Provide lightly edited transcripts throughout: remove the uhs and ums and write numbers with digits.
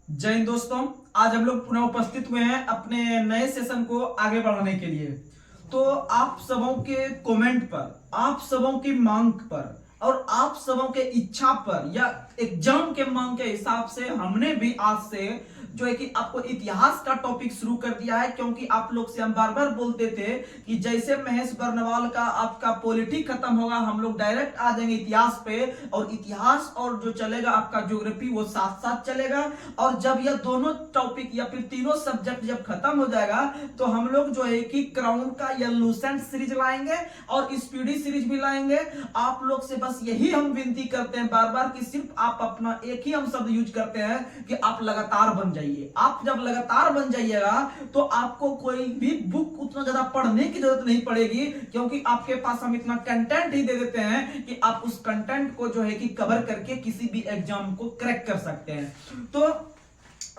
जय हिंद दोस्तों। आज हम लोग पुनः उपस्थित हुए हैं अपने नए सेशन को आगे बढ़ाने के लिए। तो आप सबों के कमेंट पर, आप सबों की मांग पर और आप सबों के इच्छा पर या एग्जाम के मांग के हिसाब से हमने भी आज से जो है कि आपको इतिहास का टॉपिक शुरू कर दिया है, क्योंकि आप लोग से हम बार बार बोलते थे कि जैसे महेश बर्नवाल का आपका पॉलिटिक खत्म होगा हम लोग डायरेक्ट आ जाएंगे इतिहास पे, और इतिहास और जो चलेगा आपका ज्योग्राफी वो साथ साथ चलेगा। और जब यह दोनों टॉपिक या फिर तीनों सब्जेक्ट जब खत्म हो जाएगा तो हम लोग जो है कि क्राउन का या लूसेंट सीरीज लाएंगे और स्पीडी सीरीज भी लाएंगे। आप लोग से बस यही हम विनती करते हैं बार बार कि सिर्फ आप अपना एक ही हम शब्द यूज करते हैं कि आप लगातार बन जाइए। आप जब लगातार बन जाइएगा तो आपको कोई भी बुक उतना ज्यादा पढ़ने की जरूरत नहीं पड़ेगी, क्योंकि आपके पास हम इतना कंटेंट ही दे देते हैं कि आप उस कंटेंट को जो है कि कवर करके किसी भी एग्जाम को क्रैक कर सकते हैं। तो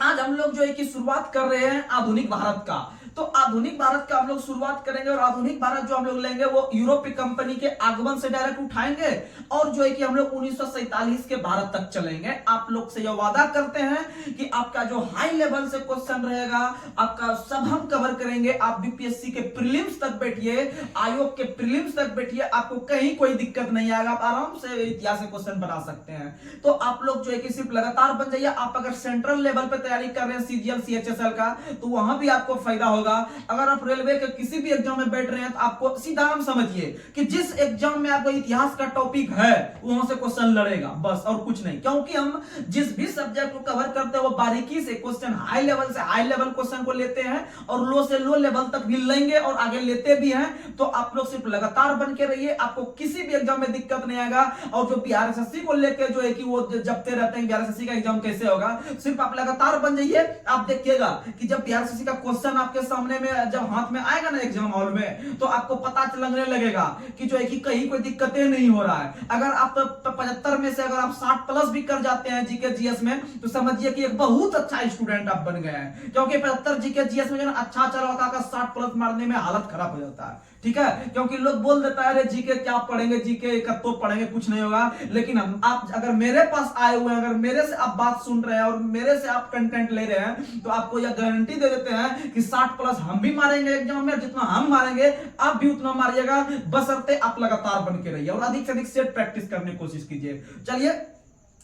आज हम लोग जो है कि शुरुआत कर रहे हैं आधुनिक भारत का। तो आधुनिक भारत का हम लोग शुरुआत करेंगे और आधुनिक भारत जो हम लोग लेंगे वो यूरोपीय कंपनी के आगमन से डायरेक्ट उठाएंगे और जो है कि हम लोग 1947 के भारत तक चलेंगे। आप लोग से यह वादा करते हैं कि आपका जो हाई लेवल से क्वेश्चन रहेगा आपका सब हम कवर करेंगे। आप बीपीएससी के प्रीलिम्स तक बैठिए, आयोग के प्रीलिम्स तक बैठिए, आपको कहीं कोई दिक्कत नहीं आएगा। आप आराम से इतिहास के क्वेश्चन बना सकते हैं। तो आप लोग जो है कि सिर्फ लगातार बन जाइए। आप अगर सेंट्रल लेवल पे तैयारी कर रहे हैं सीजीएल सीएचएसएल का तो वहां भी आपको फायदा होगा। अगर आप रेलवे के किसी भी एग्जाम में बैठ रहे हैं तो आपको सीधा हम समझिए कि जिस एग्जाम में आपको इतिहास का टॉपिक है वहां से क्वेश्चन लड़ेगा, बस और कुछ नहीं। क्योंकि हम जिस भी सब्जेक्ट को कवर करते हैं वो बारीकी से क्वेश्चन हाई लेवल से हाई लेवल क्वेश्चन को लेते हैं और लो से लो लेवल तक भी लेंगे और आगे लेते भी हैं। तो आप लोग सिर्फ लगातार बन के रहिए, आपको किसी भी एग्जाम में दिक्कत नहीं आएगा। और जो बिहार एसएससी को लेकर जो है कि वो जपते रहते हैं बिहार एसएससी का एग्जाम कैसे होगा, सिर्फ आप लगातार बन जाइए। आप देखिएगा कि जब बिहार एसएससी का क्वेश्चन आपके सामने में जब हाथ में आएगा ना एग्जाम हॉल में तो आपको पता लगने लगेगा कि जो है कि कहीं कोई दिक्कतें नहीं हो रहा है। अगर आप 75 में से अगर आप 60 प्लस भी कर जाते हैं जीके जीएस में तो समझिए कि एक बहुत अच्छा स्टूडेंट आप बन गए हैं, क्योंकि 75 जीके जीएस में जो अच्छा चला का 60 प्लस मारने में हालत खराब हो जाता है। ठीक है, क्योंकि लोग बोल देता है अरे जीके क्या पढ़ेंगे, जीके का तो पढ़ेंगे कुछ नहीं होगा। लेकिन हम आप अगर मेरे पास आए हुए हैं, अगर मेरे से आप बात सुन रहे हैं और मेरे से आप कंटेंट ले रहे हैं तो आपको यह गारंटी दे देते हैं कि 60 प्लस हम भी मारेंगे एग्जाम में, जितना हम मारेंगे आप भी उतना मारिएगा, बशर्ते आप लगातार बन के रहिए और अधिक से अधिक सेट प्रैक्टिस करने की कोशिश कीजिए। चलिए,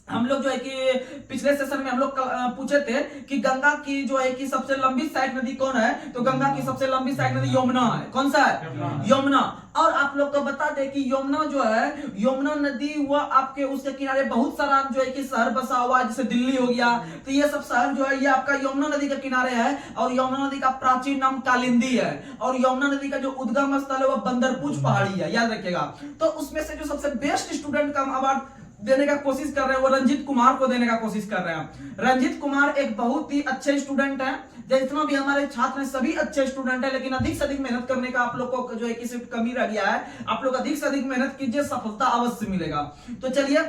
हम लोग जो है कि पिछले सेशन में हम लोग पूछे थे कि गंगा की जो है कि सबसे लंबी सहायक नदी कौन है, तो गंगा की सबसे लंबी सहायक नदी यमुना है। कौन सा है? यमुना। और आप लोग को बता दें कि यमुना जो है, यमुना नदी वह आपके उसके किनारे बहुत सारा जो है कि शहर बसा हुआ है, जैसे दिल्ली हो गया, तो ये सब शहर जो है ये आपका यमुना नदी के किनारे है। और यमुना नदी का प्राचीन नाम कालिंदी है और यमुना नदी का जो उद्गम स्थल है वह बंदरपुर पहाड़ी है, याद रखिएगा। तो उसमें से जो सबसे बेस्ट स्टूडेंट का अवार्ड देने का कोशिश कर रहे हैं वो रंजीत कुमार को देने का कोशिश कर रहे हैं। रंजीत कुमार एक बहुत ही अच्छे स्टूडेंट हैं, जितना भी हमारे छात्र हैं सभी अच्छे स्टूडेंट हैं, लेकिन अधिक से अधिक मेहनत करने का आप लोग को जो है कि सिर्फ कमी रह गया है। आप लोग अधिक से अधिक मेहनत कीजिए, सफलता अवश्य मिलेगा। तो चलिए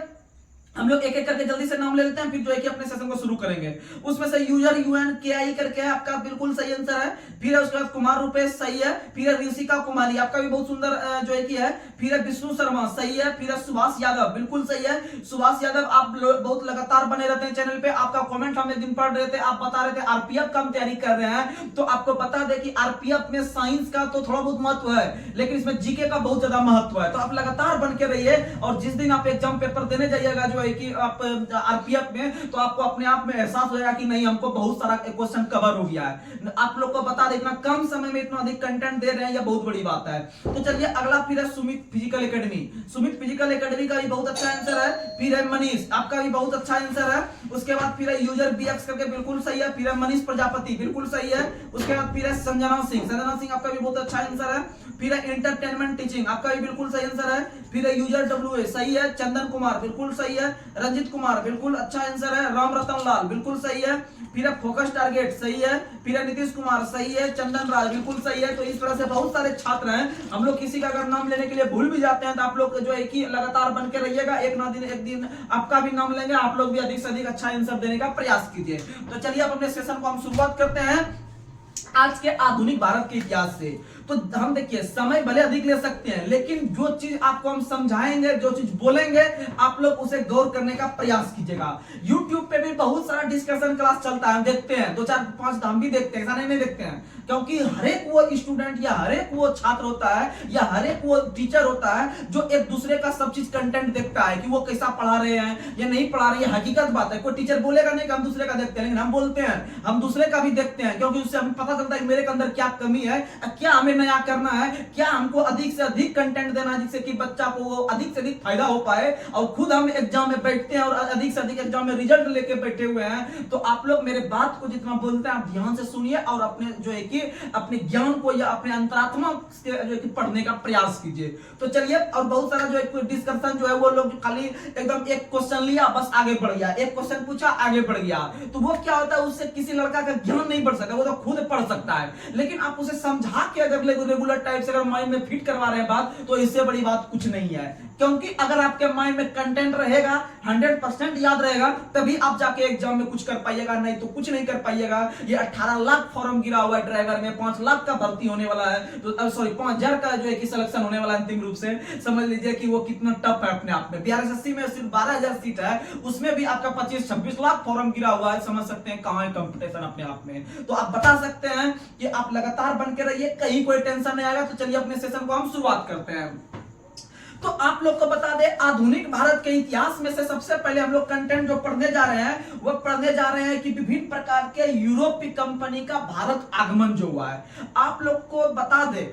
हम लोग एक एक करके जल्दी से नाम ले लेते हैं, फिर जो है कि अपने सेशन को शुरू करेंगे। उसमें से यूजर यूएन के आई करके है आपका बिल्कुल सही आंसर है। फिर है उसके बाद कुमार रुपेश सही है। फिर है ऋषिका कुमारी आपका भी बहुत सुंदर जो है कि है। फिर है विष्णु शर्मा सही है। फिर है सुभाष यादव बिल्कुल सही है। सुभाष यादव आप बहुत लगातार बने रहते हैं चैनल पे, आपका कॉमेंट हम एक दिन पढ़ रहे थे, आप बता रहे थे आरपीएफ का हम तैयारी कर रहे हैं। तो आपको बता दें कि आरपीएफ में साइंस का तो थोड़ा बहुत महत्व है लेकिन इसमें जीके का बहुत ज्यादा महत्व है। तो आप लगातार बन के रहिए और जिस दिन आप एग्जाम पेपर देने जाइएगा जो है कि आप आरपीएफ में, तो आपको अपने आप में एहसास होगा कि नहीं हमको बहुत सारा क्वेश्चन कवर हो गया है। आप लोग को बता दें इतना कम समय में इतना अधिक कंटेंट दे रहे हैं, यह बहुत बड़ी बात है। तो चलिए अगला फिर है Sumit physical academy. Sumit physical academy का भी बहुत अच्छा आंसर है। फिर है मनीष आपका भी बहुत अच्छा आंसर है। उसके बाद फिर है यूजर बीएक्स करके बिल्कुल सही है। फिर है मनीष प्रजापति बिल्कुल सही है। उसके बाद फिर है संजना सिंह, संजना सिंह आपका भी बहुत अच्छा आंसर है। फिर है एंटरटेनमेंट टीचिंग आपका भी बिल्कुल सही आंसर है। फिर है यूजर डब्ल्यू सही है। चंदन कुमार बिल्कुल सही है। रंजित कुमार बिल्कुल अच्छा आंसर है। राम रतन लाल बिल्कुल सही है। फिर है फोकस टारगेट सही है। फिर है नीतीश कुमार सही है। चंदन राज बिल्कुल सही है। तो इस तरह से बहुत सारे छात्र हैं। हम लोग किसी का अगर नाम लेने के लिए भूल भी जाते हैं तो आप लोग जो है कि लगातार बन के रहिएगा, एक दिन आपका भी नाम लेंगे। आप लोग भी अधिक से अधिक अच्छा आंसर देने का प्रयास कीजिए। तो चलिए अब अपने सेशन को हम शुरुआत करते हैं। आज के आधुनिक भारत के इतिहास से। तो हम देखिए समय भले अधिक ले सकते हैं, लेकिन जो चीज आपको हम समझाएंगे, जो चीज बोलेंगे, आप लोग उसे गौर करने का प्रयास कीजिएगा। YouTube पे भी बहुत सारा डिस्कशन क्लास चलता है, हम देखते हैं, 2-4-5 हम भी देखते हैं, ऐसा नहीं देखते हैं, क्योंकि हर एक वो स्टूडेंट या हर एक वो छात्र होता है या हर एक वो टीचर होता है जो एक दूसरे का सब चीज कंटेंट देखता है कि वो कैसा पढ़ा रहे हैं या नहीं पढ़ा रहे हैं। हकीकत बात है, कोई टीचर बोलेगा नहीं कि हम दूसरे का देखते हैं, लेकिन हम बोलते हैं, हम दूसरे का भी देखते हैं, क्योंकि उससे हमें पता चलता है कि मेरे के अंदर क्या कमी है, क्या हमें नया करना है, क्या हमको अधिक से अधिक कंटेंट देना है जिससे कि बच्चा को अधिक से अधिक फायदा हो पाए। और खुद हम एग्जाम में बैठते हैं और अधिक से अधिक एग्जाम में रिजल्ट लेके बैठे हुए हैं। तो आप लोग मेरे बात को जितना बोलते हैं आप ध्यान से सुनिए और अपने जो है कि अपने ज्ञान को या अपने अंतरात्मा से जो है कि पढ़ने का प्रयास कीजिए। तो चलिए, और बहुत सारा जो है डिस्कशन जो है वो लोग खाली एकदम एक क्वेश्चन लिया बस आगे बढ़ गया, एक क्वेश्चन पूछा आगे बढ़ गया, तो वो क्या होता है, उससे किसी लड़का का ज्ञान नहीं बढ़ सकता, वो तो खुद पढ़ सकता है। लेकिन आप उसे समझा के अगर रेगुलर टाइप से अगर माइंड में फिट करवा रहे हैं बात, तो इससे बड़ी बात कुछ नहीं है। क्योंकि अगर आपके माइंड में कंटेंट रहेगा, 100% याद रहेगा, तभी आप जाके एग्जाम में कुछ कर पाइएगा, नहीं तो कुछ नहीं कर पाइएगा। ये 18 लाख फॉर्म गिरा हुआ है ड्राइवर में, 5 लाख का भर्ती होने वाला है, तो सॉरी 5000 का जो है कि सिलेक्शन होने वाला है अंतिम रूप से। समझ लीजिए कि वो कितना टफ है अपने आप में। BRSSC में सिर्फ 12000 सीट है, उसमें भी आपका 25-26 लाख फॉर्म गिरा हुआ है। समझ सकते हैं कहां है कंपटीशन अपने आप में। तो आप बता सकते हैं कि आप लगातार बन के रहिए, कहीं कोई टेंशन नहीं आएगा। तो चलिए अपने सेशन को हम शुरुआत करते हैं। तो आप लोग को बता दें, आधुनिक भारत के इतिहास में से सबसे पहले हम लोग कंटेंट जो पढ़ने जा रहे हैं वो पढ़ने जा रहे हैं कि विभिन्न प्रकार के यूरोपीय कंपनी का भारत आगमन जो हुआ है। आप लोग को बता दें,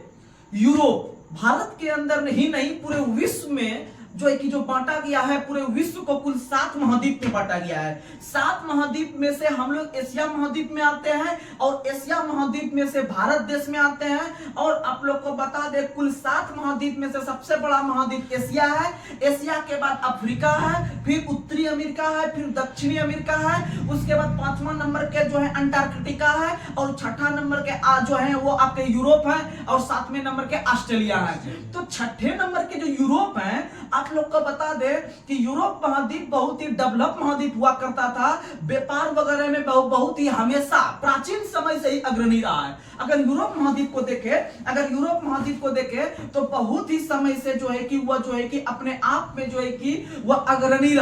यूरोप भारत के अंदर ही नहीं पूरे विश्व में जो है कि जो बांटा गया है, पूरे विश्व को कुल 7 महाद्वीप में बांटा गया है। 7 महाद्वीप में से हम लोग एशिया महाद्वीप में आते हैं और एशिया महाद्वीप में से भारत देश में आते हैं। और आप लोग को बता दें, कुल 7 महाद्वीप में से सबसे बड़ा महाद्वीप एशिया है, एशिया के बाद अफ्रीका है, फिर उत्तरी अमेरिका है, फिर दक्षिणी अमेरिका है, उसके बाद 5वां नंबर के जो है अंटार्कटिका है, और 6ठा नंबर के जो है वो आपके यूरोप है, और 7वें नंबर के ऑस्ट्रेलिया है। तो 6ठे नंबर के जो यूरोप है, आप लोग को बता दे कि यूरोप महाद्वीप बहुत ही डेवलप महाद्वीप हुआ करता था, व्यापार वगैरह में बहुत ही हमेशा प्राचीन समय से ही अग्रणी रहा है। अगर यूरोप महाद्वीप को देखे तो बहुत ही समय से जो है कि वह जो है कि अपने आप में जो है कि वह अग्रणी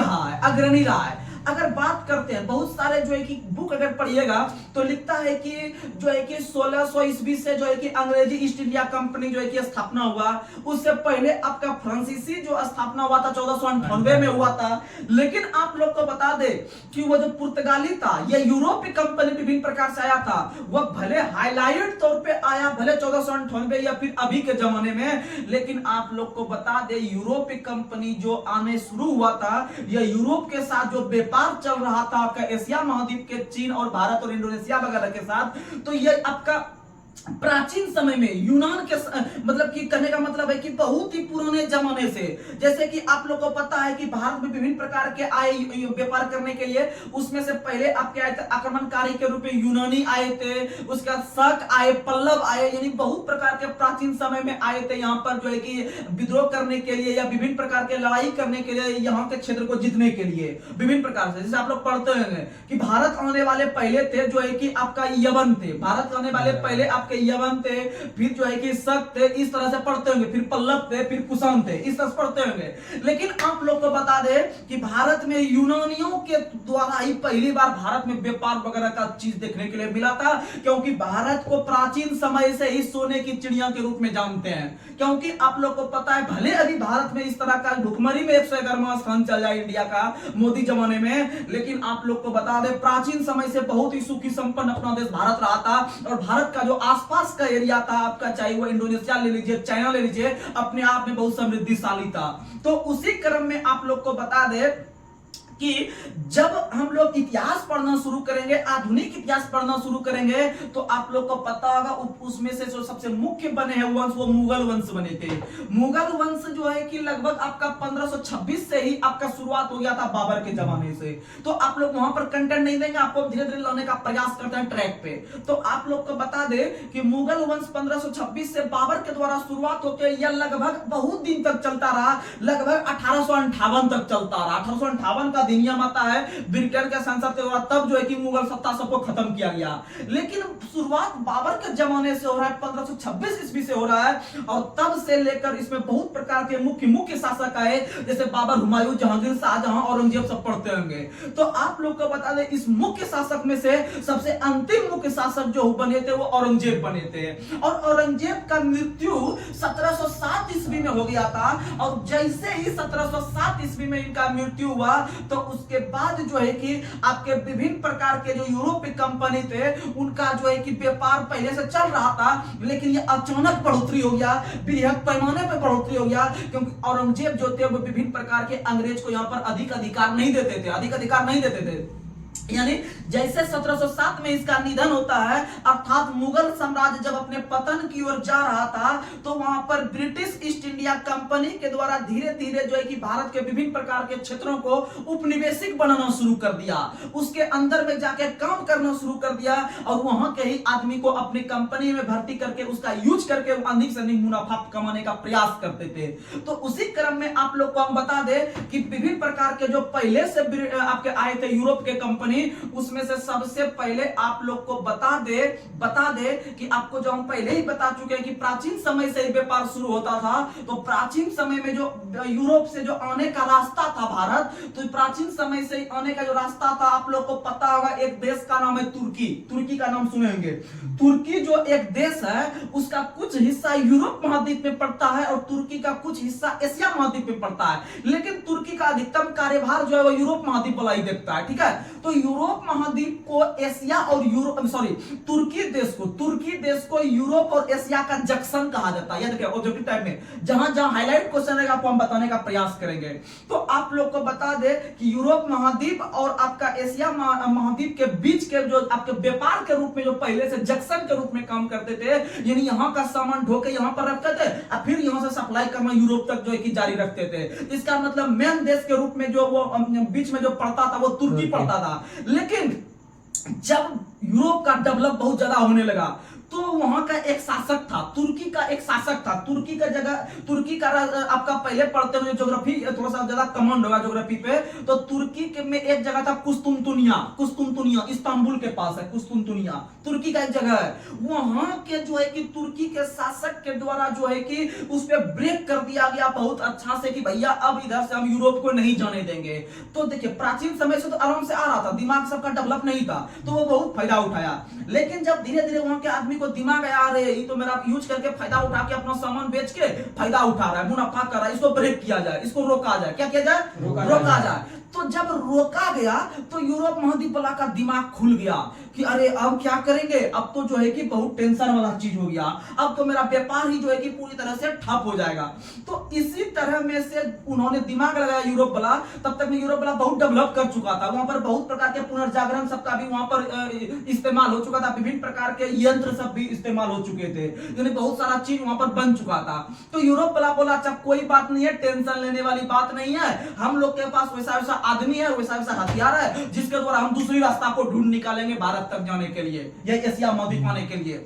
रहा है। अगर बात करते हैं, बहुत सारे जो है कि बुक अगर पढ़िएगा तो लिखता है कि जो है कि 1600 ईस्वी से जो है कि अंग्रेजी ईस्ट इंडिया कंपनी जो है कि स्थापना हुआ। उससे पहले आपका फ्रांसीसी जो स्थापना हुआ था 1498 में हुआ था। लेकिन आप लोग को बता दे कि वो जो पुर्तगाली था, ये यूरोपीय कंपनी विभिन्न प्रकार से आया था, वह भले हाईलाइट तौर पे आया, भले 1498 या फिर अभी के जमाने में, लेकिन आप लोग को बता दे यूरोपीय कंपनी जो आने शुरू हुआ था, यह यूरोप के साथ जो व्यापार चल रहा था आपका एशिया महाद्वीप के चीन और भारत और इंडोनेशिया वगैरह के साथ, तो यह आपका प्राचीन समय में यूनान के मतलब कि कहने का मतलब है कि बहुत ही पुराने जमाने से, जैसे कि आप लोग को पता है कि भारत में विभिन्न प्रकार के आए व्यापार करने के लिए। उसमें से पहले आपके आए थे आक्रमणकारी के रूप में यूनानी आए थे, उसका शक आए, पल्लव आए, यानी बहुत प्रकार के प्राचीन समय में आए थे यहाँ पर जो है कि विद्रोह करने के लिए या विभिन्न प्रकार के लड़ाई करने के लिए, यहाँ के क्षेत्र को जीतने के लिए विभिन्न प्रकार से। जैसे आप लोग पढ़ते हैं कि भारत आने वाले पहले थे जो है कि आपका यवन थे, भारत आने वाले पहले आपके यवन थे, फिर जो है कि शक थे, इस तरह से पढ़ते होंगे, फिर पल्लव थे, फिर कुषाण थे, इस तरह से पढ़ते होंगे। लेकिन आप लोग को बता दे कि भारत में यूनानियों के द्वारा ही पहली बार भारत में व्यापार वगैरह का चीज देखने के लिए मिला था, क्योंकि भारत को प्राचीन समय से ही सोने की चिड़िया के रूप में जानते हैं। क्योंकि आप लोग को पता है, भले अभी भारत में इस तरह का भुखमरी में 111वां स्थान चल जाए इंडिया का मोदी जमाने में, लेकिन आप लोग को बता दे प्राचीन समय से बहुत ही सुखी संपन्न अपना देश भारत रहा था। और भारत का जो आसपास का एरिया था आपका, चाहे वो इंडोनेशिया ले लीजिए, चाइना ले लीजिए, अपने आप में बहुत समृद्धिशाली था। तो उसी क्रम में आप लोग को बता दे कि जब हम लोग इतिहास पढ़ना शुरू करेंगे, आधुनिक इतिहास पढ़ना शुरू करेंगे, तो आप लोग को पता होगा उसमें से जो सबसे मुख्य बने हैं वंश, वो मुगल वंश बने थे। मुगल वंश जो है कि लगभग आपका 1526 से ही आपका शुरुआत हो गया था, बाबर के जमाने से। तो आप लोग वहां पर कंटेंट नहीं देंगे, आपको धीरे धीरे लाने का प्रयास करते हैं ट्रैक पे। तो आप लोग को बता दे कि मुगल वंश 1526 से बाबर के द्वारा शुरुआत होकर यह लगभग बहुत दिन तक चलता रहा, लगभग 1858 तक चलता रहा। 1858 का अधिनियम आता है ब्रिटेन के संसद के द्वारा, तब जो है कि मुगल सत्ता सबको खत्म किया गया। लेकिन शुरुआत बाबर के जमाने से हो रहा है, 1526 ईस्वी से हो रहा है, और तब से लेकर इसमें बहुत प्रकार के मुख्य शासक आए, जैसे बाबर, हुमायूं, जहांगीर, शाहजहां, औरंगजेब, सब पढ़ते होंगे। तो आप लोग को बता दें, इस मुख्य शासक में से सबसे अंतिम मुख्य शासक जो बने थे वो औरंगजेब बने थे, और औरंगजेब का मृत्यु 1707 ईस्वी में हो गया था। और जैसे ही 1707 ईस्वी में इनका मृत्यु हुआ, तो उसके बाद जो है कि आपके विभिन्न प्रकार के जो यूरोपीय कंपनी थे, उनका जो है कि व्यापार पहले से चल रहा था, लेकिन ये अचानक बढ़ोतरी हो गया, बृहद पैमाने पर बढ़ोतरी हो गया, क्योंकि औरंगजेब जो थे वो विभिन्न प्रकार के अंग्रेज को यहाँ पर अधिक अधिकार नहीं देते थे। यानी जैसे 1707 में इसका निधन होता है, अर्थात मुगल साम्राज्य जब अपने पतन की ओर जा रहा था, तो वहां पर ब्रिटिश ईस्ट इंडिया कंपनी के द्वारा धीरे धीरे जो है कि भारत के विभिन्न प्रकार के क्षेत्रों को उपनिवेशिक बनाना शुरू कर दिया, उसके अंदर में जाके काम करना शुरू कर दिया, और वहां के ही आदमी को अपनी कंपनी में भर्ती करके उसका यूज करके अधिक से अधिक मुनाफा कमाने का प्रयास करते थे। तो उसी क्रम में आप लोग को हम बता दें कि विभिन्न प्रकार के जो पहले से आपके आए थे यूरोप के कंपनी, उसमें से सबसे पहले आप लोग को बता दे कि आपको जो हम पहले ही बता चुके हैं कि प्राचीन समय से ही व्यापार शुरू होता था। तो प्राचीन समय में जो यूरोप से जो आने का रास्ता था भारत, तो प्राचीन समय से आने का जो रास्ता था, आप लोग को पता होगा, एक देश का नाम है तुर्की का नाम सुने होंगे। तुर्की जो एक देश है, उसका कुछ हिस्सा यूरोप महाद्वीप में पड़ता है, और तुर्की का कुछ हिस्सा एशिया महाद्वीप में पड़ता है, लेकिन तुर्की का अधिकतम कार्यभार जो है वो यूरोप महाद्वीप वाला ही देखता है। ठीक है, तो यूरोप महाद्वीप को एशिया और तुर्की देश को यूरोप और एशिया का जंक्शन कहा जाता है। याद रखिए, ऑब्जेक्टिव टाइप में जहां हाईलाइट क्वेश्चन रहेगा आपको हम बताने का प्रयास करेंगे। तो आप लोग को बता दे कि यूरोप महाद्वीप और आपका एशिया महाद्वीप के बीच के जो आपके व्यापार के रूप में जो पहले से जंक्शन के रूप में काम करते थे, यानी यहां का सामान ढोके यहां पर रखते थे और फिर यहां से सप्लाई करना यूरोप तक जो है कि जारी रखते थे। इसका मतलब मेन देश के रूप में जो वो बीच में जो पड़ता था वो तुर्की पड़ता था। लेकिन जब यूरोप का डेवलप बहुत ज्यादा होने लगा, तो वहां का एक शासक था, तुर्की का एक शासक था। तुर्की का आपका पहले पढ़ते हुए ज्योग्राफी थोड़ा सा ज्यादा कमांड होगा ज्योग्राफी पे, तो तुर्की के में एक जगह था कुस्तुनतुनिया, इस्तांबुल के पास है कुस्तुनतुनिया, तुर्की का एक जगह है। वहां के जो है कि तुर्की के शासक के द्वारा जो है कि उस पर ब्रेक कर दिया गया बहुत अच्छा से कि भैया अब इधर से हम यूरोप को नहीं जाने देंगे। तो देखिए, प्राचीन समय से तो आराम से आ रहा था, दिमाग सबका डेवलप नहीं था, तो वो बहुत फायदा उठाया। लेकिन जब धीरे धीरे वहां के आदमी को दिमाग आया, अरे ये तो मेरा यूज करके फायदा उठा के अपना सामान बेच के फायदा उठा रहा है, मुनाफा कर रहा है, इसको ब्रेक किया जाए, इसको रोका जाए। क्या किया जाए? रोका जाए। तो जब रोका गया तो यूरोप महाद्वीप वाला का दिमाग खुल गया कि अरे अब क्या करेंगे, अब तो जो है कि बहुत टेंशन वाला चीज हो गया, अब तो मेरा व्यापार ही जो है कि पूरी तरह से ठप हो जाएगा। तो इसी तरह में से उन्होंने दिमाग लगाया यूरोप वाला। तब तक में यूरोप वाला बहुत डेवलप कर चुका था, वहां पर बहुत प्रकार के पुनर्जागरण सबका भी वहां पर इस्तेमाल हो चुका था, विभिन्न प्रकार के यंत्र सब भी इस्तेमाल हो चुके थे, यानी बहुत सारा चीज वहां पर बन चुका था। तो यूरोप वाला बोला अच्छा कोई बात नहीं है, टेंशन लेने वाली बात नहीं है, हम लोग के पास वैसा आदमी है, वैसा हथियार है, जिसके द्वारा हम दूसरी रास्ता को ढूंढ निकालेंगे भारत तक जाने के लिए या एशिया महाद्वीप आने के लिए।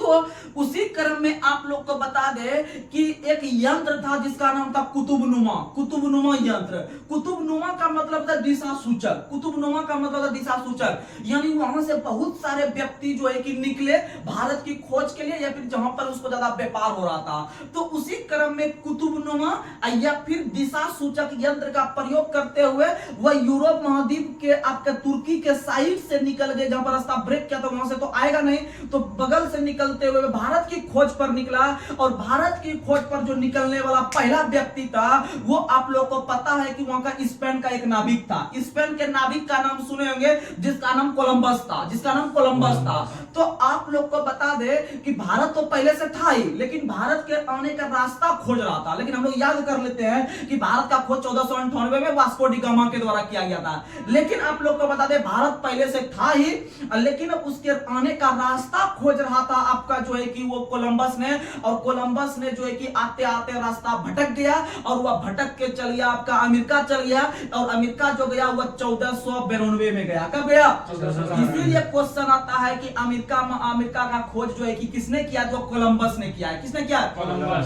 तो उसी क्रम में आप लोग को बता दे कि एक यंत्र था जिसका नाम था कुतुबनुमा यंत्र। कुतुबनुमा का मतलब था दिशा सूचक, कुतुबनुमा का मतलब था दिशा सूचक, यानी वहां से बहुत सारे व्यक्ति जो है कि निकले भारत की खोज के लिए या फिर जहां पर उसको ज्यादा व्यापार हो रहा था। तो उसी क्रम में कुतुबनुमा या फिर दिशा सूचक यंत्र का प्रयोग करते हुए वह यूरोप महाद्वीप के आपके तुर्की के साइड से निकल गए, जहां पर रास्ता ब्रेक किया था वहां से तो आएगा नहीं, तो बगल से निकल हुए भारत की खोज पर निकला। और भारत की खोज पर जो निकलने वाला पहला व्यक्ति था वो आप लोग को पता है कि वहां का स्पेन का एक नाविक था। स्पेन के नाविक का नाम सुने होंगे जिसका नाम कोलंबस था। तो आप लोग को बता दे कि भारत तो पहले से था ही, लेकिन भारत के आने का रास्ता खोज रहा था। लेकिन हम लोग याद कर लेते हैं कि भारत का खोज 1498 में वास्को डी गामा के द्वारा किया गया था। लेकिन आप लोग को बता दे भारत पहले से था ही, लेकिन उसके आने का रास्ता खोज रहा था आपका जो है कि वो कोलंबस ने, और कोलंबस ने जो है कि आते आते रास्ता भटक गया और वह भटक के चल गया आपका अमेरिका चल गया, और अमेरिका जो गया वह 1492 में गया। कब गया? इसीलिए क्वेश्चन आता है कि अमेरिका का खोज जो है कि किसने किया? जो कोलंबस ने किया है। किसने किया?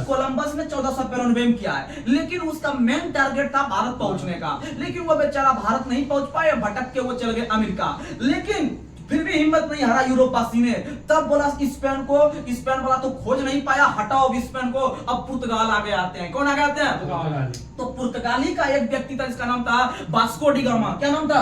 कोलंबस ने 1492 में किया है, लेकिन उसका मेन टारगेट था भारत पहुंचने का, लेकिन वो बेचारा भारत नहीं पहुंच पाए, भटक के वो चल गए अमेरिका। लेकिन फिर भी हिम्मत नहीं हारा यूरोपवासी ने, तब बोला स्पेन को, स्पेन वाला तो खोज नहीं पाया, हटाओ स्पेन को, अब पुर्तगाल आगे आते हैं। कौन आगे आते हैं? तो पुर्तगाली का एक व्यक्ति था जिसका नाम था वास्को डी गामा। क्या नाम था?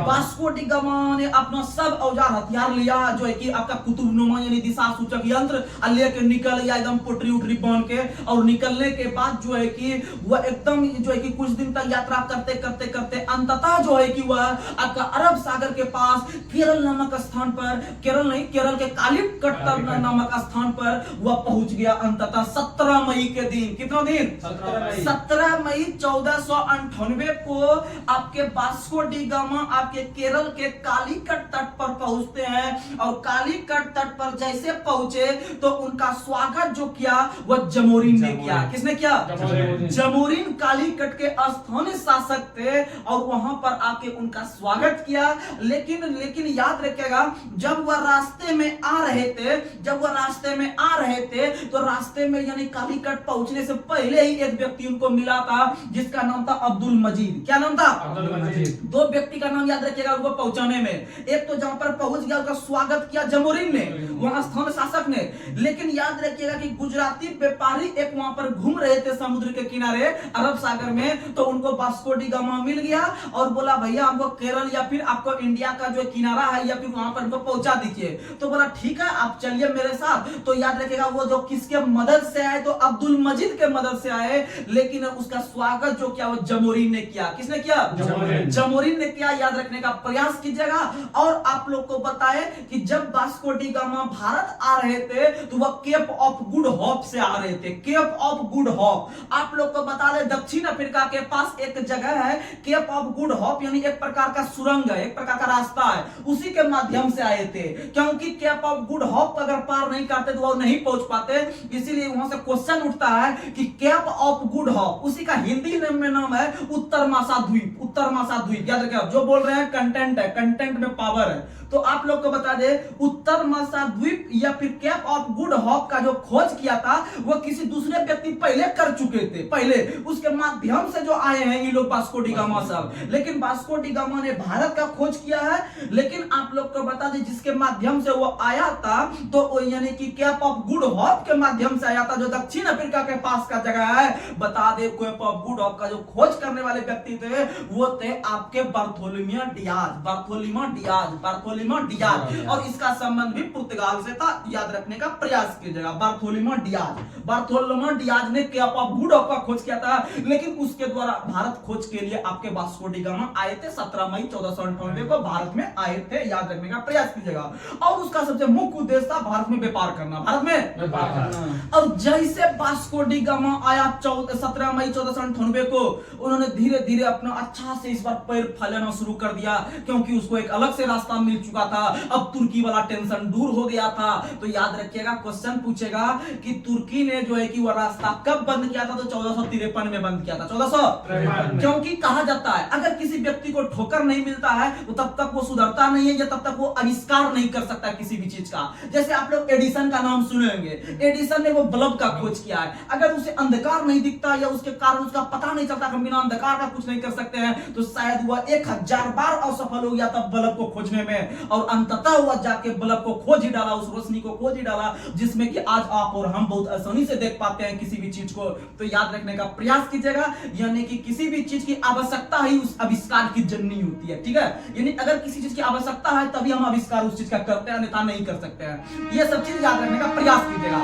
वास्को डी गामा ने अपना सब औजार हथियार लिया, जो है कि आपका कुतुबनुमा यानी दिशा सूचक यंत्र, लेके निकल गया एकदम पोटरी उटरी बांध के, और निकलने के बाद जो है कि वह एकदम जो है कि कुछ दिन तक यात्रा करते करते करते अंततः जो है कि वह आपका अरब सागर के पास केरल नामक स्थान पर, केरल नहीं, केरल के कालीकट नामक स्थान पर वह पहुंच गया अंततः 17 मई के दिन। कितना दिन? 17 मई 1498 को आपके वास्को डी गामा आपके केरल के कालीकट तट पर पहुंचते हैं, और कालीकट तट पर जैसे पहुंचे तो उनका स्वागत जो किया वह जमोरिन ने किया। किसने किया? जमोरिन कालीकट के स्थानीय शासक थे, और वहां पर आके उनका स्वागत किया। लेकिन याद रखिएगा, जब वह रास्ते में आ रहे थे, तो रास्ते में यानी कालीकट पहुंचने से पहले ही एक व्यक्ति उनको मिला था जिसका नाम था अब्दुल मजीद। क्या नाम था? अब्दुल मजीद। दो व्यक्ति का नाम याद रखिएगा उनको पहुंचाने में। एक तो जहां पर पहुंच गया उसका स्वागत किया जमोरिन ने, वहां स्थानीय शासक ने, लेकिन याद रखिएगा कि गुजराती व्यापारी एक वहां पर घूम रहे थे समुद्र के किनारे अरब सागर में, तो उनको वास्को डी गामा मिल गया और बोला भैया हमको केरल या फिर आपको इंडिया का जो किनारा है या फिर वहां पर हमको पहुंचा दीजिए। तो बोला ठीक है आप चलिए मेरे साथ। तो याद रखिएगा वो जो किसके मदद से आए? तो अब्दुल मजीद के मदद से आए, लेकिन उसका स्वागत जो किया वो जमोरिन ने किया। किसने किया? जमोरिन ने किया। याद रखने का प्रयास कीजिएगा। और आप लोग को बताए कि जब वास्को डी गामा भारत आ रहे थे तो वह केप ऑफ गुड होप से आ रहे थे। केप ऑफ गुड होप आप लोग को बता दे, दक्षिण अफ्रीका के पास एक जगह है केप ऑफ गुड होप, यानी एक प्रकार का सुरंग है, एक प्रकार का रास्ता है, उसी के माध्यम से आए थे। क्योंकि केप ऑफ गुड होप अगर पार नहीं करते तो वो नहीं पहुंच पाते, इसीलिए वहां से क्वेश्चन उठता है कि केप ऑफ गुड होप, उसी का हिंदी में नाम है उत्तर मासा द्वीप। उत्तर मासा द्वीप याद रखिए, जो बोल रहे हैं कंटेंट है, कंटेंट में पावर है। तो आप लोग को बता दे, उत्तर मासा द्वीप या फिर केप ऑफ गुड होप का जो खोज किया था वो किसी दूसरे व्यक्ति पहले कर चुके थे, पहले उसके माध्यम से जो आए हैं ये लोग वास्को डी गामा सब। लेकिन वास्को डी गामा ने भारत का खोज किया है, लेकिन आप लोग को बता दे जिसके माध्यम से वो आया था तो यानी कि केप ऑफ गुड होप के माध्यम से आया था, जो दक्षिण अफ्रीका के पास का जगह है। बता they kept of good hope का जो खोज करने वाले व्यक्ति थे वो थे आपके बार्थोलोमेव डियाज, और इसका संबंध भी पुर्तगाल से था। याद रखने का प्रयास कीजिएगा, बार्थोलोमेव डियाज ने केप ऑफ गुड होप का खोज किया था, लेकिन उसके द्वारा भारत खोज के लिए आपके वास्को डी गामा आए थे 17 मई 1498 को भारत में आए थे। याद रखने का प्रयास कीजिएगा। और उसका सबसे मुख्य उद्देश्य था भारत में व्यापार करना, भारत में। और जैसे वास्को डी गामा आया 17 मई 1498 को, उन्होंने धीरे धीरे अपना अच्छा से इस बार पैर फैलाना शुरू कर दिया, क्योंकि उसको एक अलग से रास्ता मिल चुका था। अब तुर्की वाला टेंशन दूर हो गया था। तो याद रखिएगा, क्वेश्चन पूछेगा कि तुर्की ने जो है कि वह रास्ता कब बंद किया था? तो 1453 में बंद किया था। 1453, क्योंकि कहा जाता है अगर किसी व्यक्ति को ठोकर नहीं मिलता है तो तब तक वो सुधरता नहीं है, या तब तक वो आविष्कार नहीं कर सकता किसी भी चीज का। जैसे आप लोग एडिसन का नाम सुनेंगे, एडिसन ने वो बल्ब का खोज किया है। अगर उसे अंधकार नहीं दिखता या उसके कारण उसका पता नहीं चलता, हम बिना अंधकार का कुछ नहीं कर सकते हैं, तो शायद वह 1000 बार असफल हो गया तब बल्ब को खोजने में, और अंततः वह जाके बल्ब को खोज ही डाला, उस रोशनी को खोज ही डाला, जिसमें कि आज आप और हम बहुत आसानी से देख पाते हैं किसी भी चीज को। तो याद रखने का प्रयास कीजिएगा, यानी कि किसी भी चीज की आवश्यकता ही उस आविष्कार की जननी होती है। ठीक है, यानी अगर किसी चीज की आवश्यकता है तभी हम आविष्कार उस चीज का करते हैं, अन्यथा नहीं कर सकते हैं। ये सब चीज याद रखने का प्रयास कीजिएगा।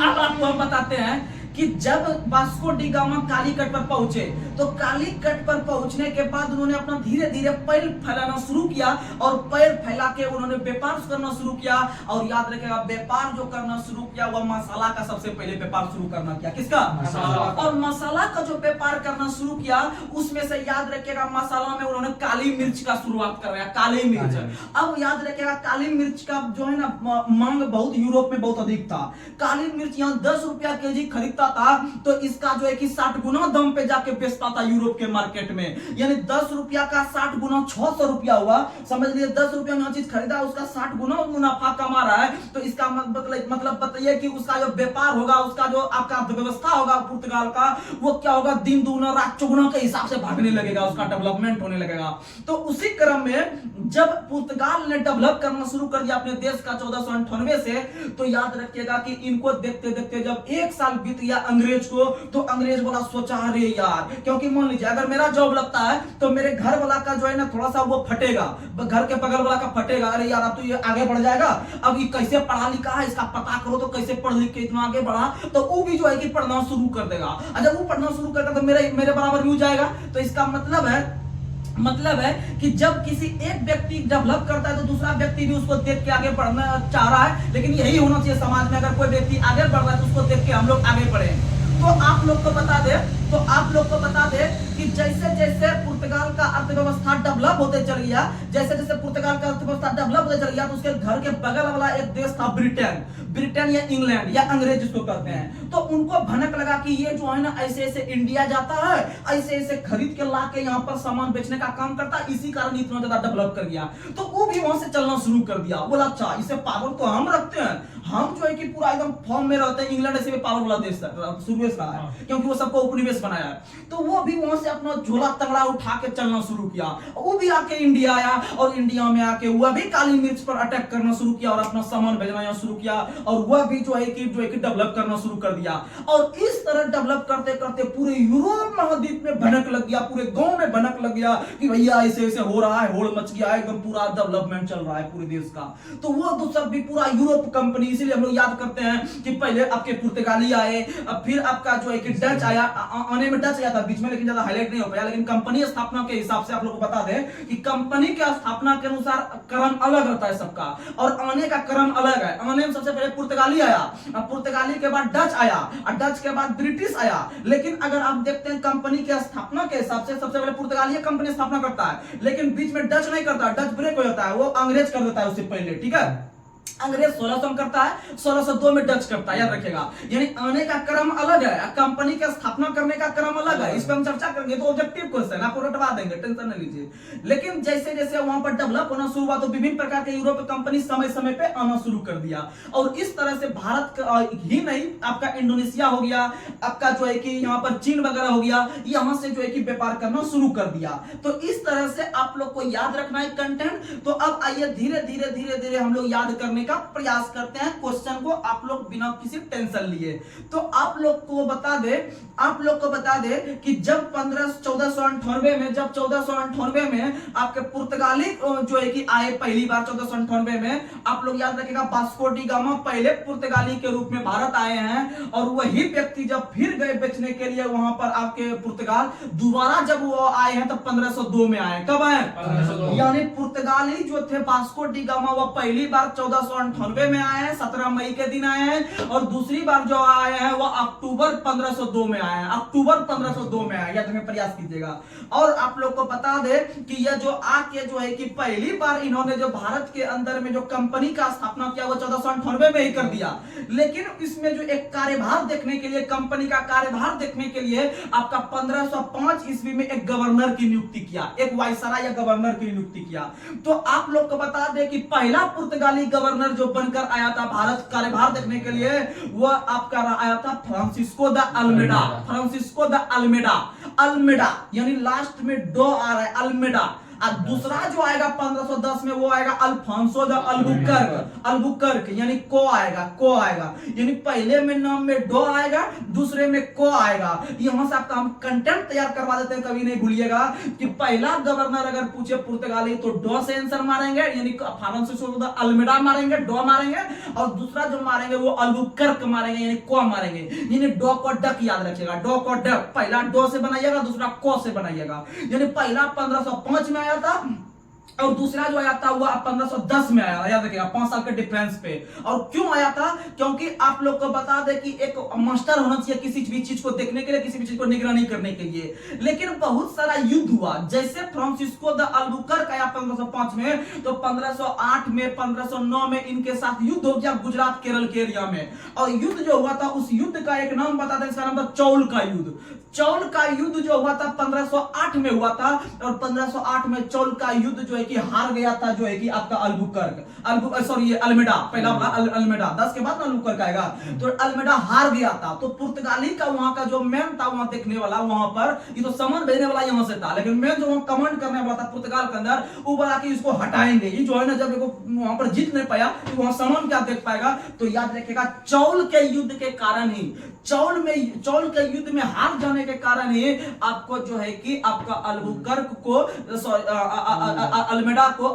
अब आपको हम बताते हैं कि जब वास्को डी गामा कालीकट पर पहुंचे तो कालीकट पर पहुंचने के बाद उन्होंने अपना धीरे धीरे पैर फैलाना शुरू किया और पैर फैला के उन्होंने व्यापार करना शुरू किया। और याद रखिएगा व्यापार जो करना शुरू किया वह मसाला का सबसे पहले व्यापार शुरू करना किया। किसका? मसाला। और मसाला का जो व्यापार करना शुरू किया उसमें से याद रखिएगा मसाला में उन्होंने काली मिर्च का शुरुआत करवाया। काली मिर्च। अब याद रखिएगा काली मिर्च का जो है ना मांग बहुत यूरोप में बहुत अधिक था। काली मिर्च यहाँ 10 रुपया केजी खरीदता था तो इसका जो है कि 60 गुना दाम पे जाके बेचता था यूरोप के मार्केट में। यानी 10 रुपया का 60 गुना 600 रुपया हुआ। समझ लीजिए 10 रुपया में चीज खरीदा उसका 60 गुना मुनाफा कमा रहा है। तो इसका मतलब बताइए कि उसका जो व्यापार होगा, उसका जो आपका अर्थव्यवस्था होगा पुर्तगाल का, वो क्या होगा, दिन दुगुना रात चौगुना के हिसाब से भागने लगेगा, उसका डेवलपमेंट होने लगेगा। तो उसी क्रम में जब पुर्तगाल ने डेवलप करना शुरू कर दिया अपने देश का 1498 से, तो याद रखिएगा कि इनको देखते देखते जब 1 साल बीत गया अंग्रेज को, तो अंग्रेज वाला सोचा अरे यार, क्योंकि मान लीजिए अगर मेरा जॉब लगता है तो मेरे घर वाला का जो है ना थोड़ा सा वो फटेगा, घर के बगल वाला का फटेगा, अरे यार अब तो ये आगे बढ़ जाएगा, अब ये कैसे पढ़ा लिखा है इसका पता करो, तो कैसे पढ़ लिख के इतना आगे बढ़ा, तो वो भी जो है कि पढ़ना शुरू कर देगा। जब वो पढ़ना शुरू करेगा तो मेरे बराबर भी हो जाएगा। तो इसका मतलब है कि जब किसी एक व्यक्ति डेवलप करता है तो दूसरा व्यक्ति भी उसको देख के आगे बढ़ना चाह रहा है। लेकिन यही होना चाहिए समाज में, अगर कोई व्यक्ति आगे बढ़ रहा है तो उसको देख के हम लोग आगे बढ़े। तो आप लोग को बता दे कि जैसे जैसे पुर्तगाल का अर्थव्यवस्था डेवलप होते चल गया, जैसे जैसे पुर्तगाल का अर्थव्यवस्था डेवलप होते चल गया, तो उसके घर के बगल वाला एक देश था ब्रिटेन या इंग्लैंड या अंग्रेज जिसको कहते हैं। तो उनको भनक लगा कि ये जो है ना ऐसे ऐसे इंडिया जाता है, ऐसे ऐसे खरीद के ला के यहाँ पर सामान बेचने का काम करता है, इसी कारण इतना ज्यादा डेवलप कर गया। तो वो भी वहां से चलना शुरू कर दिया। बोला अच्छा इसे पावर तो हम रखते हैं, हम जो है कि पूरा एकदम फॉर्म में रहते हैं। इंग्लैंड ऐसे भी पावर वाला देश शुरू से रहा है क्योंकि वो सबको उपनिवेश बनाया है। तो वो भी वहां से अपना झोला तगड़ा उठा के चलना शुरू किया। वो भी आके इंडिया आया और इंडिया में आके वह भी काली मिर्च पर अटैक करना शुरू किया और अपना सामान भेजना शुरू किया और वह भी जो है कि डेवलप करना शुरू कर दिया। और इस तरह डेवलप करते करते पूरे यूरोप महाद्वीप में भनक लग गया, पूरे गांव में भनक लग गया कि भैया ऐसे ऐसे हो रहा है, होड़ मच गया है, एकदम पूरा डेवलपमेंट चल रहा है पूरे देश का। तो वो तो सब भी पूरा यूरोप कंपनी, इसीलिए हम लोग याद करते हैं कि पहले आपके पुर्तगाली आए, फिर आपका जो है कि डच आया, आने में डच आया था बीच में, लेकिन ज्यादा हाईलाइट नहीं हो पाया। लेकिन कंपनी स्थापना के हिसाब से आप लोग को बता दें कि कंपनी के स्थापना के अनुसार क्रम अलग रहता है सबका और आने का क्रम अलग है। आने में सबसे पहले पुर्तगाली आया, पुर्तगाली के बाद डच आया और डच के बाद ब्रिटिश आया। लेकिन अगर आप देखते हैं कंपनी के स्थापना के हिसाब से सबसे पहले पुर्तगाली कंपनी स्थापना करता है, लेकिन बीच में डच नहीं करता, डच ब्रेक हो जाता है, वो अंग्रेज कर देता है उससे पहले। ठीक है, अंग्रेज 1600 में करता है, 1602 में डच करता है, याद रखिएगा। यानी आने का क्रम अलग है, कंपनी का स्थापना करने का क्रम अलग है। इस पर हम चर्चा करेंगे, तो ऑब्जेक्टिव क्वेश्चन आपको रटवा देंगे, टेंशन नहीं लीजिए। लेकिन जैसे जैसे वहां पर डेवलप होना शुरू हुआ तो विभिन्न प्रकार के यूरोपीय कंपनी समय समय पे आना शुरू कर दिया और इस तरह से भारत ही नहीं, आपका इंडोनेशिया हो गया, आपका जो है कि यहाँ पर चीन वगैरह हो गया, यहां से जो है कि व्यापार करना शुरू कर दिया। तो इस तरह से आप लोग को याद रखना है कंटेंट। तो अब आइए धीरे धीरे हम लोग याद करने का प्रयास करते हैं क्वेश्चन को, आप लोग बिना किसी टेंशन लिए। तो आप लोग को बता दे कि जब 1498 में आपके पुर्तगाली जो है कि आए पहली बार 1498 में, आप लोग याद रखिएगा वास्को डी गामा पहले पुर्तगाली के रूप में भारत आए हैं और वही व्यक्ति जब फिर गए बेचने के लिए वहां पर आपके पुर्तगाल, दोबारा जब वो आए हैं तब 1502 में आए। कब आए? 1502। यानी पुर्तगाली जो थे वास्को डी गामा वो पहली बार 1498 में आए हैं, 17 मई के दिन आए हैं और दूसरी बार जो आए हैं वो अक्टूबर 1502 में आए हैं, अक्टूबर 1502 में आए, याद रखने प्रयास कीजिएगा। और आप लोग को बता दे कि यह जो आके जो है कि पहली बार इन्होंने जो भारत के अंदर में जो कंपनी का स्थापना किया वो 1498 में ही कर दिया। लेकिन इसमें जो एक कार्यभार देखने के लिए, कंपनी का कार्यभार देखने के लिए आपका 1505 ईस्वी में एक गवर्नर की नियुक्ति किया, एक वायसराय या गवर्नर की नियुक्ति किया। तो आप लोग को बता दे कि पहला पुर्तगाली गवर्नर जो बनकर आया था भारत कार्यभार देखने के लिए, वह आपका आया था Francisco de Almeida. Francisco de Almeida, Almeida यानी लास्ट में डो आ रहा है, अल्मेडा। और दूसरा जो आएगा 1510 में वो आएगा अल्फांसो द अल्बुकर्क यानी को आएगा यानी पहले में नाम में डो आएगा, दूसरे में को आएगा। यहां से आपका हम कंटेंट तैयार करवा देते हैं, कभी नहीं भूलिएगा कि पहला गवर्नर अगर पूछे पुर्तगाली तो डो से आंसर मारेंगे, यानी फ्रांसिस्को द अल्मेडा मारेंगे, डो मारेंगे, और दूसरा जो मारेंगे वो अल्बुकर्क मारेंगे यानी को मारेंगे। यानी डो को डक याद रखिएगा, डो को डक पहला डो से बनाइएगा, दूसरा को से बनाइएगा। यानी पहला 1505 में आया था और दूसरा जो आया था वो 1510 में आया, याद रखिएगा 5 साल के डिफरेंस पे। और क्यों आया था? क्योंकि आप लोग को बता दे कि एक मास्टर होना चाहिए किसी भी चीज को देखने के लिए, किसी भी चीज को निगरानी करने के लिए। लेकिन बहुत सारा युद्ध हुआ, जैसे फ्रांसिस्को द अल्बुकर्क आया 1505 में, तो 1508 में 1509 में इनके साथ युद्ध हो गया गुजरात केरल के एरिया में। और युद्ध जो हुआ था उस युद्ध का एक नाम बता दें, इसका नाम था चौल का युद्ध। चौल का युद्ध जो हुआ था 1508 में हुआ था, और 1508 में चौल का युद्ध जो है कि हार गया था, जो है कि आपका अल्मेडा, पहला अल्मेडा 10 के बाद अल्बुकर्क आएगा, तो अल्मेडा हार गया था। तो पुर्तगाली का वहां का जो मैन था वहां देखने वाला, वहां पर ये तो सामान भेजने वाला यहां से था, लेकिन मैन जो वहां कमांड करने वाला था पुर्तगाल के अंदर, वो बोला कि इसको हटाएंगे। ये जो है ना, जब वहां पर जीत नहीं पाया तो वहां सामान क्या देख पाएगा। तो याद रखिएगा चौल के युद्ध के कारण ही, चौल के युद्ध में हार जाने के कारण ही आपको जो है कि आपका अल्बुकर्क को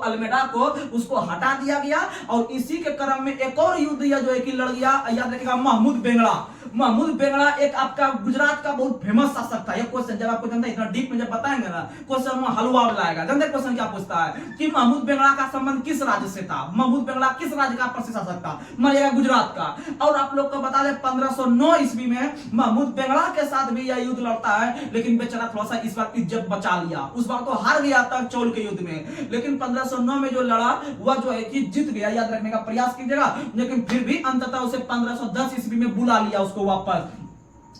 अल्मेडा को उसको हटा दिया गया। और इसी के क्रम में एक और युद्ध जो है कि लड़ गया, याद रखिएगा महमूद बेंगड़ा एक आपका गुजरात का बहुत फेमस शासक था। ये क्वेश्चन जब आपको जानते हैं, इतना डीप में जब बताएंगे ना क्वेश्चन में हलवा लाएगा। जानते हैं क्वेश्चन क्या पूछता है कि महमूद बेंगड़ा का संबंध किस राज्य से था? महमूद बेंगड़ा किस राज्य का प्रसिद्ध शासक था? मानिएगा गुजरात का। और आप लोग को बता दें 1509 ईस्वी में महमूद बेंगड़ा के साथ भी यह युद्ध लड़ता है, लेकिन बेचारा थोड़ा सा इस बार इज्जत बचा लिया। उस बार तो हार गया था चौल के युद्ध में, लेकिन 1509 में जो लड़ा वह जो है कि जीत गया। याद रखने का प्रयास कीजिएगा, लेकिन फिर भी अंततः उसे 1510 ईस्वी में बुला लिया उसको वापस,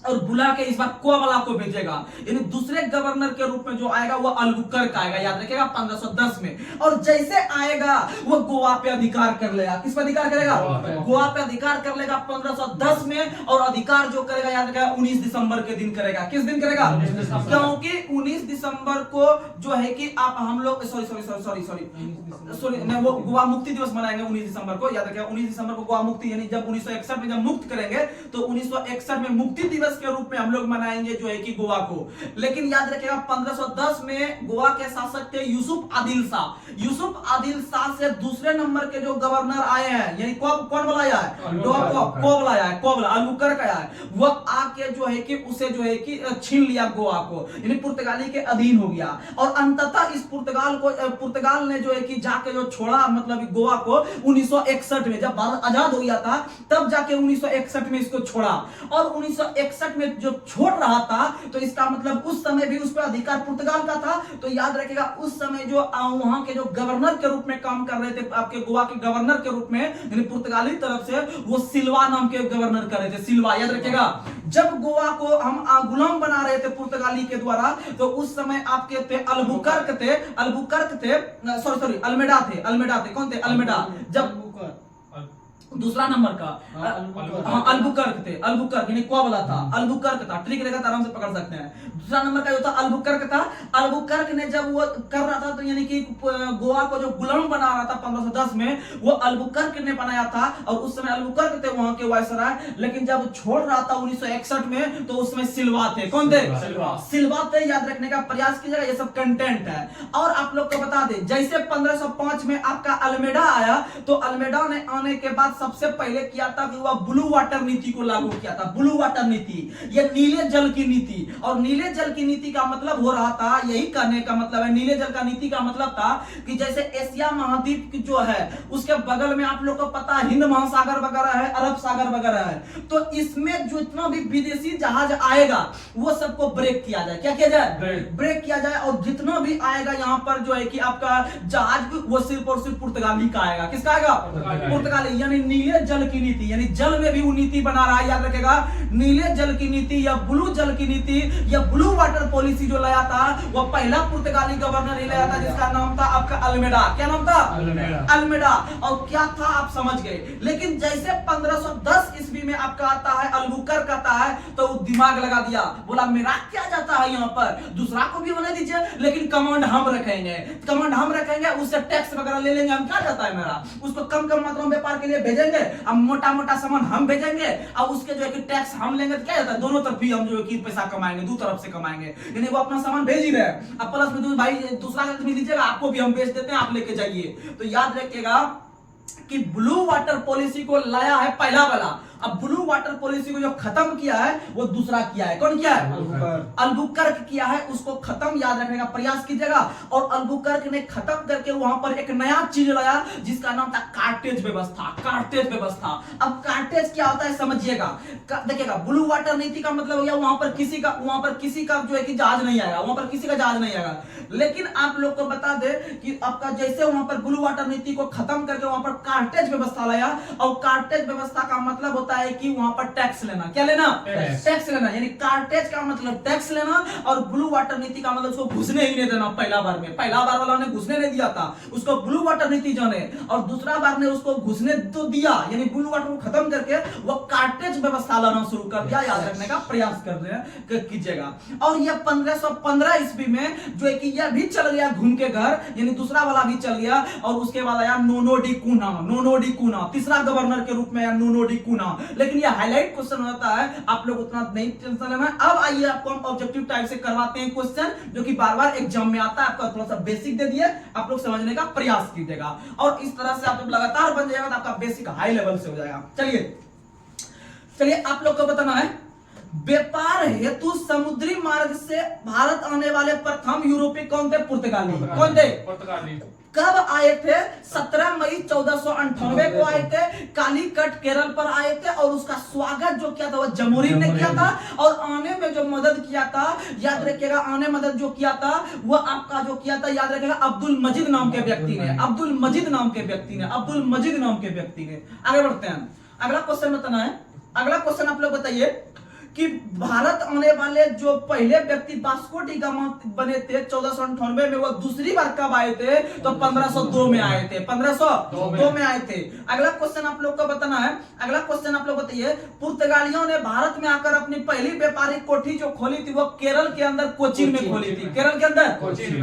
और बुला के इस बार कोवाला को भेजेगा। यानी दूसरे गवर्नर के रूप में जो आएगा वो अल्बुकर्क आएगा, याद रखिएगा 1510 में। और जैसे आएगा वो गोवा पे अधिकार कर लेगा। किस पे अधिकार करेगा? गोवा पे अधिकार कर लेगा 1510 में। और अधिकार जो करेगा याद रखिएगा 19 दिसंबर के दिन करेगा। किस दिन करेगा? क्योंकि 19 दिसंबर को जो है कि आप हम लोग सॉरी वो गोवा मुक्ति दिवस मनाएंगे 19 दिसंबर को। याद रखिएगा 19 दिसंबर को गोवा मुक्ति, यानी जब 1961 में जब मुक्त करेंगे तो 1961 में मुक्ति दिवस के रूप में हम लोग मनाएंगे जो है कि गोवा को। लेकिन याद रखिएगा 1510 में गोवा के शासक थे यूसुफ आदिल शाह से दूसरे नंबर के जो गवर्नर आए हैं, यानी कौन बुलाया है? अल्बुकर्क आया है। वो आके जो है कि उसे जो है कि छीन लिया गोवा को, यानी पुर्तगाली के अधीन हो गया। और अंततः इस पुर्तगाल ने जो है कि जाके जो छोड़ा, मतलब गोवा को 1961 में जब भारत आजाद हो गया था, तब जाके 1961 में इसको छोड़ा। और 1961 में जो छोड़ रहा था, तो इसका मतलब उस समय भी उस पर अधिकार पुर्तगाल का था। तो याद रखिएगा उस समय जो वहां के जो गवर्नर के रूप में काम कर रहे थे, आपके गोवा के गवर्नर के रूप में, यानी पुर्तगाली तरफ से, वो सिल्वा नाम के गवर्नर कर रहे थे। सिल्वा, याद रखिएगा जब गोवा को हम गुलाम बना रहे थे पुर्तगाली के द्वारा, तो उस समय आपके थे अल्बुकर्क थे, अल्मेडा थे। कौन थे? अल्मेडा। जब दूसरा नंबर का अल्बुकर्क यानी को वाला था, अल्बुकर्क था। ट्रिक रहेगा तो आराम से पकड़ सकते हैं। दूसरा नंबर का जो था अल्बुकर्क था। अल्बुकर्क ने जब वो कर रहा था, तो यानी कि गोवा को जो गुलाम बना रहा था 1510 में, वो अल्बुकर्क ने बनाया था। और उस समय अल्बुकर्क थे वहां के वायसराय। लेकिन जब छोड़ रहा था 1961 में, तो उसमें सिल्वा थे। कौन थे? सिल्वा थे। याद रखने का प्रयास कीजिएगा, ये सब कंटेंट है। और आप लोग को बता दें, जैसे 1505 में आपका अल्मेडा आया, तो अल्मेडा ने आने के बाद सबसे पहले किया था कि वह ब्लू वाटर नीति को लागू किया था। ब्लू वाटर नीति, यह नीले जल की नीति। और नीले जल की नीति का मतलब हो रहा था, यही कहने का मतलब है, नीले जल का नीति का मतलब था कि जैसे एशिया महाद्वीप जो है उसके बगल में आप लोग को पता है हिंद महासागर वगैरह है, अरब सागर वगैरह है। तो इसमें जितना भी विदेशी जहाज आएगा वो सबको ब्रेक किया जाए। क्या किया जाए? ब्रेक किया जाए। और जितना भी आएगा यहाँ पर जो है कि आपका जहाज, वो सिर्फ और सिर्फ पुर्तगाली का आएगा। किसका आएगा? पुर्तगाली। यानी नीले जल की नीति, यानी जल में भी वो नीति बना रहा है, याद रखेगा। नीले जल की नीति या ब्लू जल की नीति या ब्लू वाटर पॉलिसी जो लाया था वो पहला पुर्तगाली गवर्नर ही लाया था, जिसका नाम था आपका अल्मेडा। क्या नाम था? अल्मेडा। और क्या था आप समझ गए। लेकिन जैसे 1510 ईस्वी में आपका आता है अल्बुकर्क आता है, तो दिमाग लगा दिया, बोला मेरा क्या जाता है यहाँ पर, दूसरा को भी होने दीजिए, लेकिन कमांड हम रखेंगे, कमांड हम रखेंगे, उससे टैक्स वगैरह ले लेंगे, हम क्या जाता है मेरा, उसको कम कम मात्रा में व्यापार के लिए भेजेंगे, अब मोटा मोटा सामान हम भेजेंगे और उसके जो है कि टैक्स हम लेंगे, तो क्या जाता है, दोनों तरफ भी हम जो है कि पैसा कमाएंगे, दो तरफ से कमाएंगे। यानी वो अपना सामान भेज ही रहे हैं, अब प्लस में भाई दूसरा भी लीजिएगा, आपको भी हम बेच देते हैं, आप लेके जाइए। तो याद रखिएगा कि ब्लू वाटर पॉलिसी को लाया है पहला वाला, अब ब्लू वाटर पॉलिसी को जो खत्म किया है वो दूसरा किया है। कौन किया है? अल्बुकर्क किया है, उसको खत्म याद रखने का प्रयास कीजिएगा। और अल्बुकर्क ने खत्म करके वहां पर एक नया चीज लाया जिसका नाम था कार्टेज व्यवस्था। कार्टेज व्यवस्था, अब कार्टेज क्या होता है समझिएगा, देखिएगा। ब्लू वाटर नीति का मतलब हो गया वहां पर किसी का जो है कि जहाज नहीं आएगा, वहां पर किसी का जहाज नहीं आएगा। लेकिन आप लोग को बता दे कि आपका जैसे वहां पर ब्लू वाटर नीति को खत्म करके वहां पर कार्टेज व्यवस्था लाया, और कार्टेज व्यवस्था का मतलब होता है कि वहां पर टैक्स लेना। क्या लेना? टैक्स लेना। यानी कार्टेज का मतलब टैक्स लेना, और ब्लू वाटर नीति का मतलब उसको घुसने ही नहीं देना। पहला बार में, पहला बार वाला ने घुसने नहीं दिया था, उसको ब्लू वाटर नीति जाने, और दूसरा बार ने उसको घुसने तो दिया, यानी ब्लू वाटर को खत्म करके वो कार्टेज व्यवस्था लाना शुरू कर दिया। याद रखने का प्रयास कर कीजिएगा। और यह 1515 ईस्वी में जो है कि यह भी चल गया घूम के घर, यानी दूसरा वाला भी चल गया। और उसके बाद आया नोनो डी कूना, तीसरा गवर्नर के रूप में आया नोनो डी कूना। लेकिन ये हाईलाइट क्वेश्चन होता है, आप लोग उतना नहीं टेंशन लेना। अब आइए आपको हम ऑब्जेक्टिव टाइप से करवाते हैं क्वेश्चन, जो कि बार बार एग्जाम में आता है। आपका थोड़ा सा बेसिक दे दिए, आप लोग समझने का प्रयास कीजिएगा, और इस तरह से आप जब लगातार बन जाएगा तो आपका बेसिक हाई लेवल से हो जाएगा। चलिए आप लोग को बताना है, व्यापार हेतु समुद्री मार्ग से भारत आने वाले प्रथम यूरोपीय कौन थे? पुर्तगाली। कौन थे? पुर्तगाली। कब आए थे? 17 मई 1498 को आए थे। कालीकट केरल पर आए थे, और उसका स्वागत जो किया था वो जमोरिन ने किया था। और आने में जो मदद किया था, याद रखिएगा, आने मदद जो किया था वो आपका जो किया था, याद रखिएगा, अब्दुल मजीद नाम के व्यक्ति ने। अब्दुल मजीद नाम के व्यक्ति ने। आगे बढ़ते हैं, अगला क्वेश्चन बताना है। अगला क्वेश्चन आप लोग बताइए कि भारत आने वाले जो पहले व्यक्ति वास्को डी गामा बने थे 1498 में, वो दूसरी बार कब आए थे? तो 1502 में आए थे। 1502 में आए थे। अगला क्वेश्चन आप लोग को बताना है। अगला क्वेश्चन आप लोग बताइए, पुर्तगालियों ने भारत में आकर अपनी पहली व्यापारिक कोठी जो खोली थी वो केरल के अंदर कोचीन में खोली थी। केरल के अंदर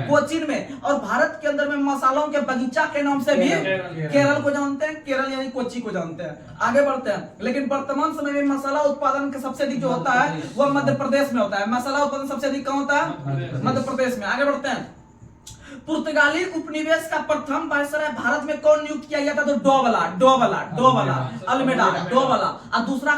कोचीन में। और भारत के अंदर में मसालों के बगीचा के नाम से भी केरल को जानते हैं, केरल यानी कोची को जानते हैं। आगे बढ़ते हैं। लेकिन वर्तमान समय में मसाला उत्पादन के सबसे अधिक जो होता है वो मध्य प्रदेश में होता है। मसाला उत्पादन सबसे अधिक कहाँ होता है? मध्य प्रदेश में। आगे बढ़ते हैं। पुर्तगाली उपनिवेश का प्रथम वायसराय भारत में कौन नियुक्त किया गया था? तो डोवाला, अल्मेडा, डोवाला, और दूसरा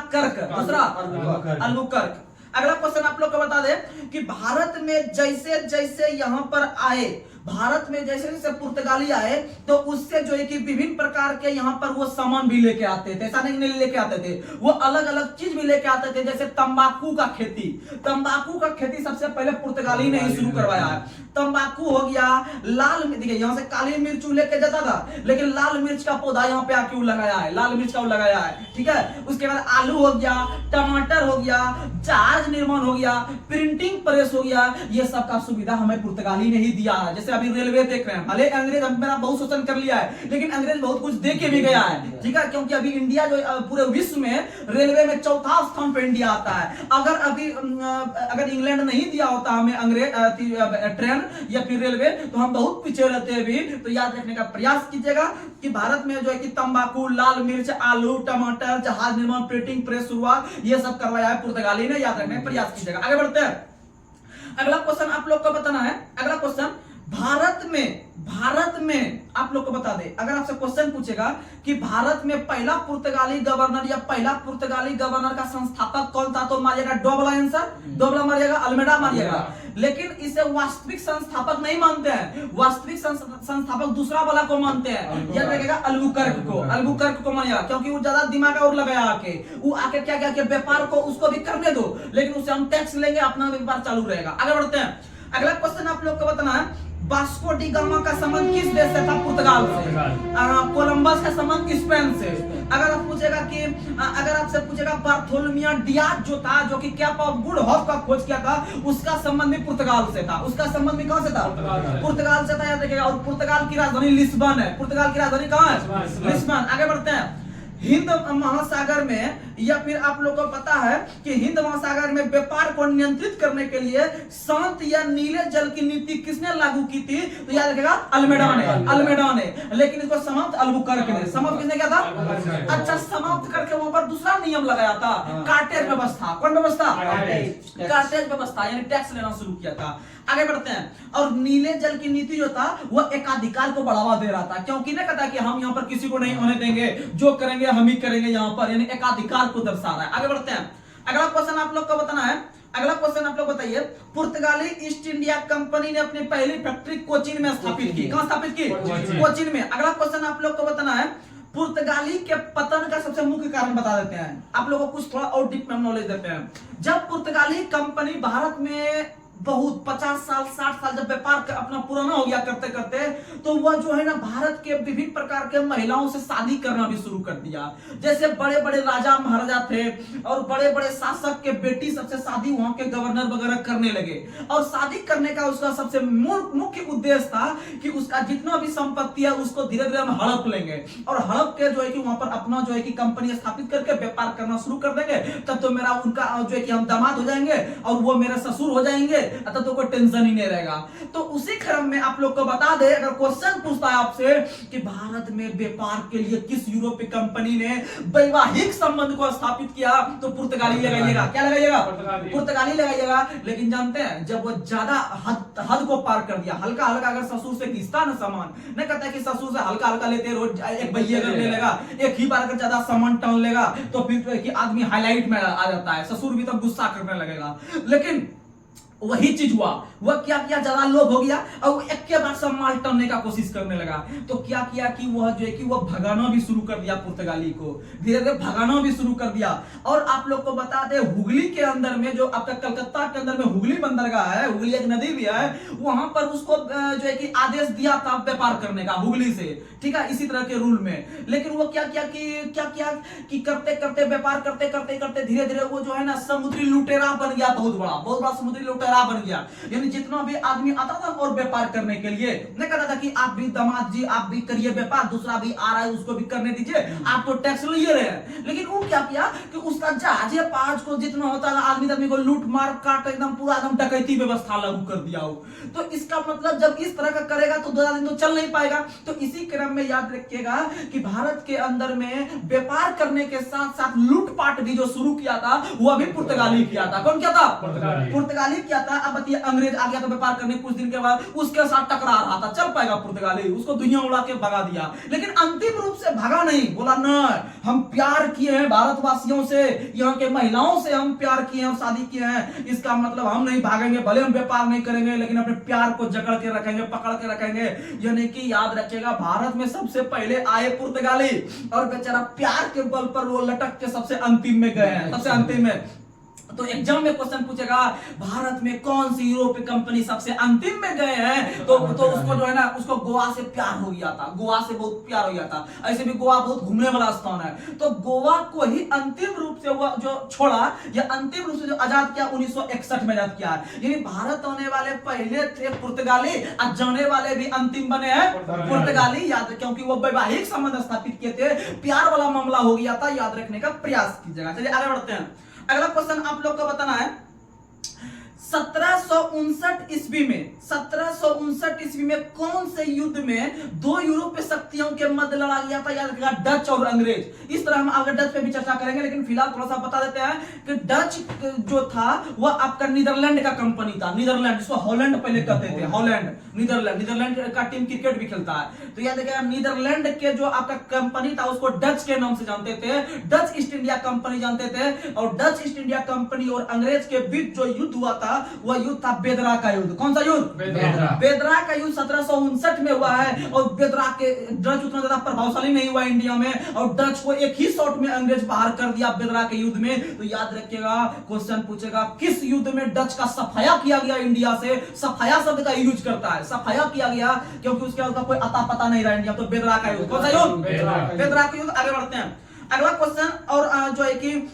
अल्बुकर्क। अगला क्वेश्चन आप लोग को बता दे कि भारत में जैसे जैसे यहाँ पर आए, भारत में जैसे जैसे पुर्तगाली आए, तो उससे जो है कि विभिन्न प्रकार के यहाँ पर वो सामान भी लेके आते थे। ऐसा नहीं लेके आते थे, वो अलग अलग चीज भी लेके आते थे। जैसे तंबाकू का खेती सबसे पहले पुर्तगाली ने ही शुरू करवाया है। तंबाकू हो गया, लाल, देखिए यहाँ से काली मिर्च लेके जाता था, लेकिन लाल मिर्च का पौधा यहाँ पे आके लगाया है, लाल मिर्च का लगाया है। ठीक है, उसके बाद आलू हो गया, टमाटर हो गया, जहाज निर्माण हो गया, प्रिंटिंग प्रेस हो गया, ये सब का सुविधा हमें पुर्तगाली ने ही दिया है। जैसे अभी रेलवे देख रहे हैं, भले अंग्रेज मेरा बहुत शोषण कर लिया है, लेकिन अंग्रेज बहुत कुछ दे के भी गया है। ठीक है, क्योंकि अभी इंडिया जो पूरे विश्व में रेलवे में चौथा स्थान पर इंडिया आता है। अगर इंग्लैंड नहीं दिया होता हमें अंग्रेज ट्रेन या फिर रेलवे, तो हम बहुत पीछे रहते हैं भी। तो याद रखने का प्रयास कीजिएगा कि भारत में जो है कि तंबाकू, लाल मिर्च, आलू, टमाटर, जहाज निर्माण, प्रिंटिंग प्रेस शुरुआत, ये सब करवाया है पुर्तगाली ने। याद रखने का प्रयास कीजिएगा। आगे बढ़ते हैं। अगला क्वेश्चन आप लोग को बताना है। अगला क्वेश्चन, भारत में आप लोग को बता दे, अगर आपसे क्वेश्चन पूछेगा कि भारत में पहला पुर्तगाली गवर्नर या पहला पुर्तगाली गवर्नर का संस्थापक कौन था, तो मारिएगा डोबला आंसर, डोबला मारिएगा, अल्मेडा मारिएगा। लेकिन इसे वास्तविक संस्थापक नहीं मानते हैं, वास्तविक संस्थापक दूसरा वाला को मानते हैं। याद रखिएगा, अल्बुकर्क को मानिएगा, क्योंकि वो ज्यादा दिमाग और लगाया आके, वो आके क्या क्या व्यापार को उसको भी करने दो, लेकिन उससे हम टैक्स लेंगे, अपना व्यापार चालू रहेगा। आगे बढ़ते हैं। अगला क्वेश्चन आप लोग को बताना है, वास्को डी गामा का संबंध किस देश से था? पुर्तगाल से। कोलंबस का संबंध स्पेन से। अगर आपसे पूछेगा बार्थोलोमियो डियाज जो था, जो कि कैप ऑफ गुड होप का खोज किया था, उसका संबंध भी पुर्तगाल से था। उसका संबंध भी कहां से था? पुर्तगाल से था, याद रखिएगा। और पुर्तगाल की राजधानी लिस्बन है। पुर्तगाल की राजधानी कहां है? लिस्बन। आगे बढ़ते हैं। हिंद महासागर में, या फिर आप लोगों को पता है कि हिंद महासागर में व्यापार को नियंत्रित करने के लिए शांत या नीले जल की नीति किसने लागू की थी? तो याद रखिएगा, अल्मेडा ने। लेकिन इसको समाप्त अल्बुकर्क ने। समाप्त किसने किया था? अच्छा, समाप्त करके वहां पर दूसरा नियम लगाया था, कार्टेज व्यवस्था। कौन व्यवस्था? कार्टेज व्यवस्था, यानी टैक्स लेना शुरू किया था। आगे बढ़ते हैं। और नीले जल की नीति जो था वो एकाधिकार को बढ़ावा दे रहा था, क्योंकि ना कहता कि हम यहाँ पर किसी को नहीं होने देंगे, जो करेंगे हम ही करेंगे यहाँ पर, यानी एकाधिकार को दर्शा रहा है। आगे बढ़ते हैं। अगला क्वेश्चन आप लोग को बताना है। अगला क्वेश्चन आप लोग बताइए। पुर्तगाली ईस्ट इंडिया कंपनी ने अपनी पहली फैक्ट्री कोचीन में स्थापित की। कहां स्थापित की? कोचीन में। अगला क्वेश्चन आप लोग को बताना है। पुर्तगाली के पतन का सबसे मुख्य कारण बता देते हैं। आप लोगों को कुछ थोड़ा और डीप में नॉलेज देते हैं। जब पुर्तगाली कंपनी भारत में बहुत 50 साल 60 साल जब व्यापार अपना पुराना हो गया करते करते, तो वह जो है ना भारत के विभिन्न प्रकार के महिलाओं से शादी करना भी शुरू कर दिया। जैसे बड़े बड़े राजा महाराजा थे और बड़े बड़े शासक के बेटी सबसे शादी वहां के गवर्नर वगैरह करने लगे। और शादी करने का उसका सबसे मुख्य उद्देश्य था कि उसका जितना भी संपत्ति है उसको धीरे धीरे हम हड़प लेंगे, और हड़प के जो है कि वहां पर अपना जो है कि कंपनी स्थापित करके व्यापार करना शुरू कर देंगे। तब तो मेरा उनका जो है कि हम दामाद हो जाएंगे और वो मेरे ससुर हो जाएंगे, अतः तो कोई टेंशन ही नहीं रहेगा। तो उसी क्रम में आप लोग को बता दे, अगर क्वेश्चन पूछता है आपसे कि भारत में व्यापार के लिए किस यूरोपीय कंपनी ने वैवाहिक संबंध को स्थापित किया, तो पुर्तगाली लगाइएगा। क्या लगाइएगा? पुर्तगाली लगाइएगा। लेकिन जानते हैं, जब वो ज्यादा हद को पार कर दिया, हल्का हल्का अगर ससुर से घिसता ना सामान, नहीं कहता है कि ससुर से हल्का हल्का लेते रोज एक बहिया अगर ले लेगा, एक ही बार अगर ज्यादा सामान टान लेगा, तो फिर कि आदमी हाईलाइट में आ जाता है, ससुर भी तब गुस्सा करने लगेगा। लेकिन वही चीज हुआ, वह क्या किया, ज्यादा लोभ हो गया और एक के बाद सब माल टनने का कोशिश करने लगा। तो क्या किया कि वह जो है कि वह भगाना भी शुरू कर दिया, पुर्तगाली को धीरे धीरे भगाना भी शुरू कर दिया। और आप लोग को बता दे, हुगली के अंदर में, जो आपका कलकत्ता के अंदर में हुगली बंदरगाह है, हुगली एक नदी भी है, वहां पर उसको जो है कि आदेश दिया था व्यापार करने का हुगली से, ठीक है, इसी तरह के रूल में। लेकिन वो क्या किया कि करते करते व्यापार करते करते करते धीरे धीरे वो जो है ना समुद्री लुटेरा बन गया, बहुत बड़ा समुद्री लुटेरा बन गया। यानी जितना भी आदमी आता था और व्यापार करने के लिए, नहीं कहता था कि आप भी दामाद जी आप भी करिए व्यापार, दूसरा भी आ रहा है उसको भी करने दीजिए, आप तो टैक्स लिए रहे हैं। लेकिन वो क्या किया कि उसका जहाज पाज को जितना होता था आदमी को लूट मार काट एकदम पूरा एकदम डकैती व्यवस्था लागू कर दिया हो। तो इसका मतलब जब इस तरह का करेगा तो 2 दिन तो चल नहीं पाएगा। तो इसी क्रम में याद रखिएगा कि भारत के अंदर में व्यापार करने के साथ साथ लूटपाट भी जो शुरू किया था वह भी पुर्तगाली किया था। कौन किया था? पुर्तगाली किया था। अब बताइए, अंग्रेज आ गया था व्यापार करने, कुछ दिन के बाद उसके साथ टकरा रहा था, चल पाएगा पुर्तगाली, उसको दुनिया उड़ा के भगा दिया। लेकिन अंतिम रूप से भगा नहीं, बोला नहीं, हम प्यार किए हैं भारतवासियों से, यहाँ के महिलाओं से हम प्यार किए हैं और शादी किए हैं, इसका मतलब हम नहीं भागेंगे, भले हम व्यापार नहीं करेंगे लेकिन अपने प्यार को जकड़ के रखेंगे, पकड़ के रखेंगे। यानी कि याद रखिएगा, भारत में सबसे पहले आए पुर्तगाली और बेचारा प्यार के बल पर वो लटक के सबसे अंतिम में गए हैं, सबसे अंतिम में। तो एग्जाम में क्वेश्चन पूछेगा भारत में कौन सी यूरोपीय कंपनी सबसे अंतिम में गए हैं, तो उसको जो है ना उसको गोवा से प्यार हो गया था, गोवा से बहुत प्यार हो गया था। ऐसे भी गोवा बहुत घूमने वाला स्थान है, तो गोवा को ही अंतिम रूप से वो जो छोड़ा या अंतिम रूप से जो आजाद किया 1961 में आजाद किया। यानी भारत आने वाले पहले थे पुर्तगाली और जाने वाले भी अंतिम बने हैं पुर्तगाली। याद, क्योंकि वो वैवाहिक संबंध स्थापित किए थे, प्यार वाला मामला हो गया था, याद रखने का प्रयास कीजिएगा। चलिए आगे बढ़ते हैं। अगला क्वेश्चन आप लोग को बताना है, 1759 ईस्वी में कौन से युद्ध में 2 यूरोपीय शक्तियों के मध्य लड़ा गया था? याद रखिएगा, डच और अंग्रेज। इस तरह हम आगे डच पे भी चर्चा करेंगे, लेकिन फिलहाल थोड़ा सा बता देते हैं कि डच जो था वह आपका नीदरलैंड का कंपनी था। नीदरलैंड, इसको हॉलैंड पहले कहते थे, हॉलैंड, नीदरलैंड का टीम क्रिकेट भी खेलता है। तो याद रखिएगा, नीदरलैंड के जो आपका कंपनी था उसको डच के नाम से जानते थे, डच ईस्ट इंडिया कंपनी जानते थे। और डच ईस्ट इंडिया कंपनी और अंग्रेज के बीच जो युद्ध हुआ था था वह युद्ध था बेदरा का युद्ध। कौन सा युद्ध? बेदरा का युद्ध 1759 में हुआ है। और बेदरा के डच उतना ज्यादा प्रभावशाली नहीं हुआ इंडिया में, और डच को एक ही शॉट में अंग्रेज बाहर कर दिया बेदरा के युद्ध में। तो याद रखिएगा, क्वेश्चन पूछेगा किस युद्ध में डच का सफाया किया गया इंडिया से। सफाया शब्द का यूज करता है, सफाया किया गया क्योंकि उसके बाद कोई अता पता नहीं रहा इंडिया। तो बेदरा का युद्ध। कौन सा युद्ध? बेदरा का युद्ध। आगे बढ़ते हैं अगला क्वेश्चन। और जो है कि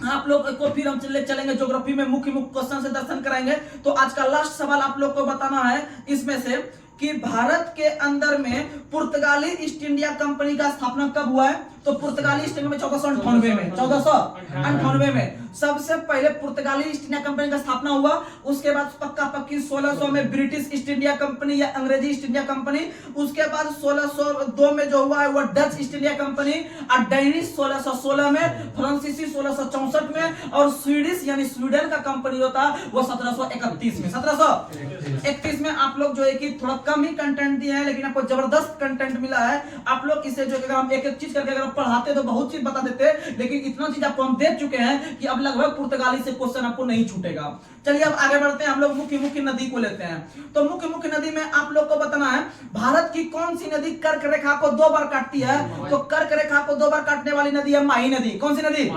आप लोग को फिर हम चलेंगे ज्योग्राफी में मुख्य क्वेश्चन से दर्शन कराएंगे। तो आज का लास्ट सवाल आप लोग को बताना है इसमें से कि भारत के अंदर में पुर्तगाली ईस्ट इंडिया कंपनी का स्थापना कब हुआ है? तो पुर्तगाली ईस्ट इंडिया में 1498 में सबसे पहले पुर्तगाली ईस्ट इंडिया कंपनी का स्थापना हुआ। उसके बाद पक्का पक्की 1600 में ब्रिटिश ईस्ट इंडिया कंपनी या अंग्रेजी ईस्ट इंडिया कंपनी। उसके बाद 1602 में जो हुआ है वो डच ईस्ट इंडिया कंपनी, और डेनिश 1616 में, फ्रांसीसी 1664 में, और स्वीडिश यानी स्वीडन का कंपनी होता वो 1731 में। 1731 में आप लोग जो है कि थोड़ा कम ही कंटेंट दिए हैं, लेकिन आपको जबरदस्त कंटेंट मिला है। आप लोग इसे जो अगर हम एक एक चीज करके अगर पढ़ाते तो बहुत चीज बता देते, लेकिन इतना चीज आपको हम दे चुके हैं कि अब लगभग पुर्तगाली से क्वेश्चन आपको नहीं छूटेगा। चलिए अब आगे बढ़ते हैं, हम लोग मुख्य नदी को लेते हैं। तो मुख्य नदी में आप लोग को बताना है भारत की कौन सी नदी कर्क रेखा को 2 बार काटती है? तो कर्क रेखा को 2 बार काटने वाली नदी है माही नदी। कौन सी नदी?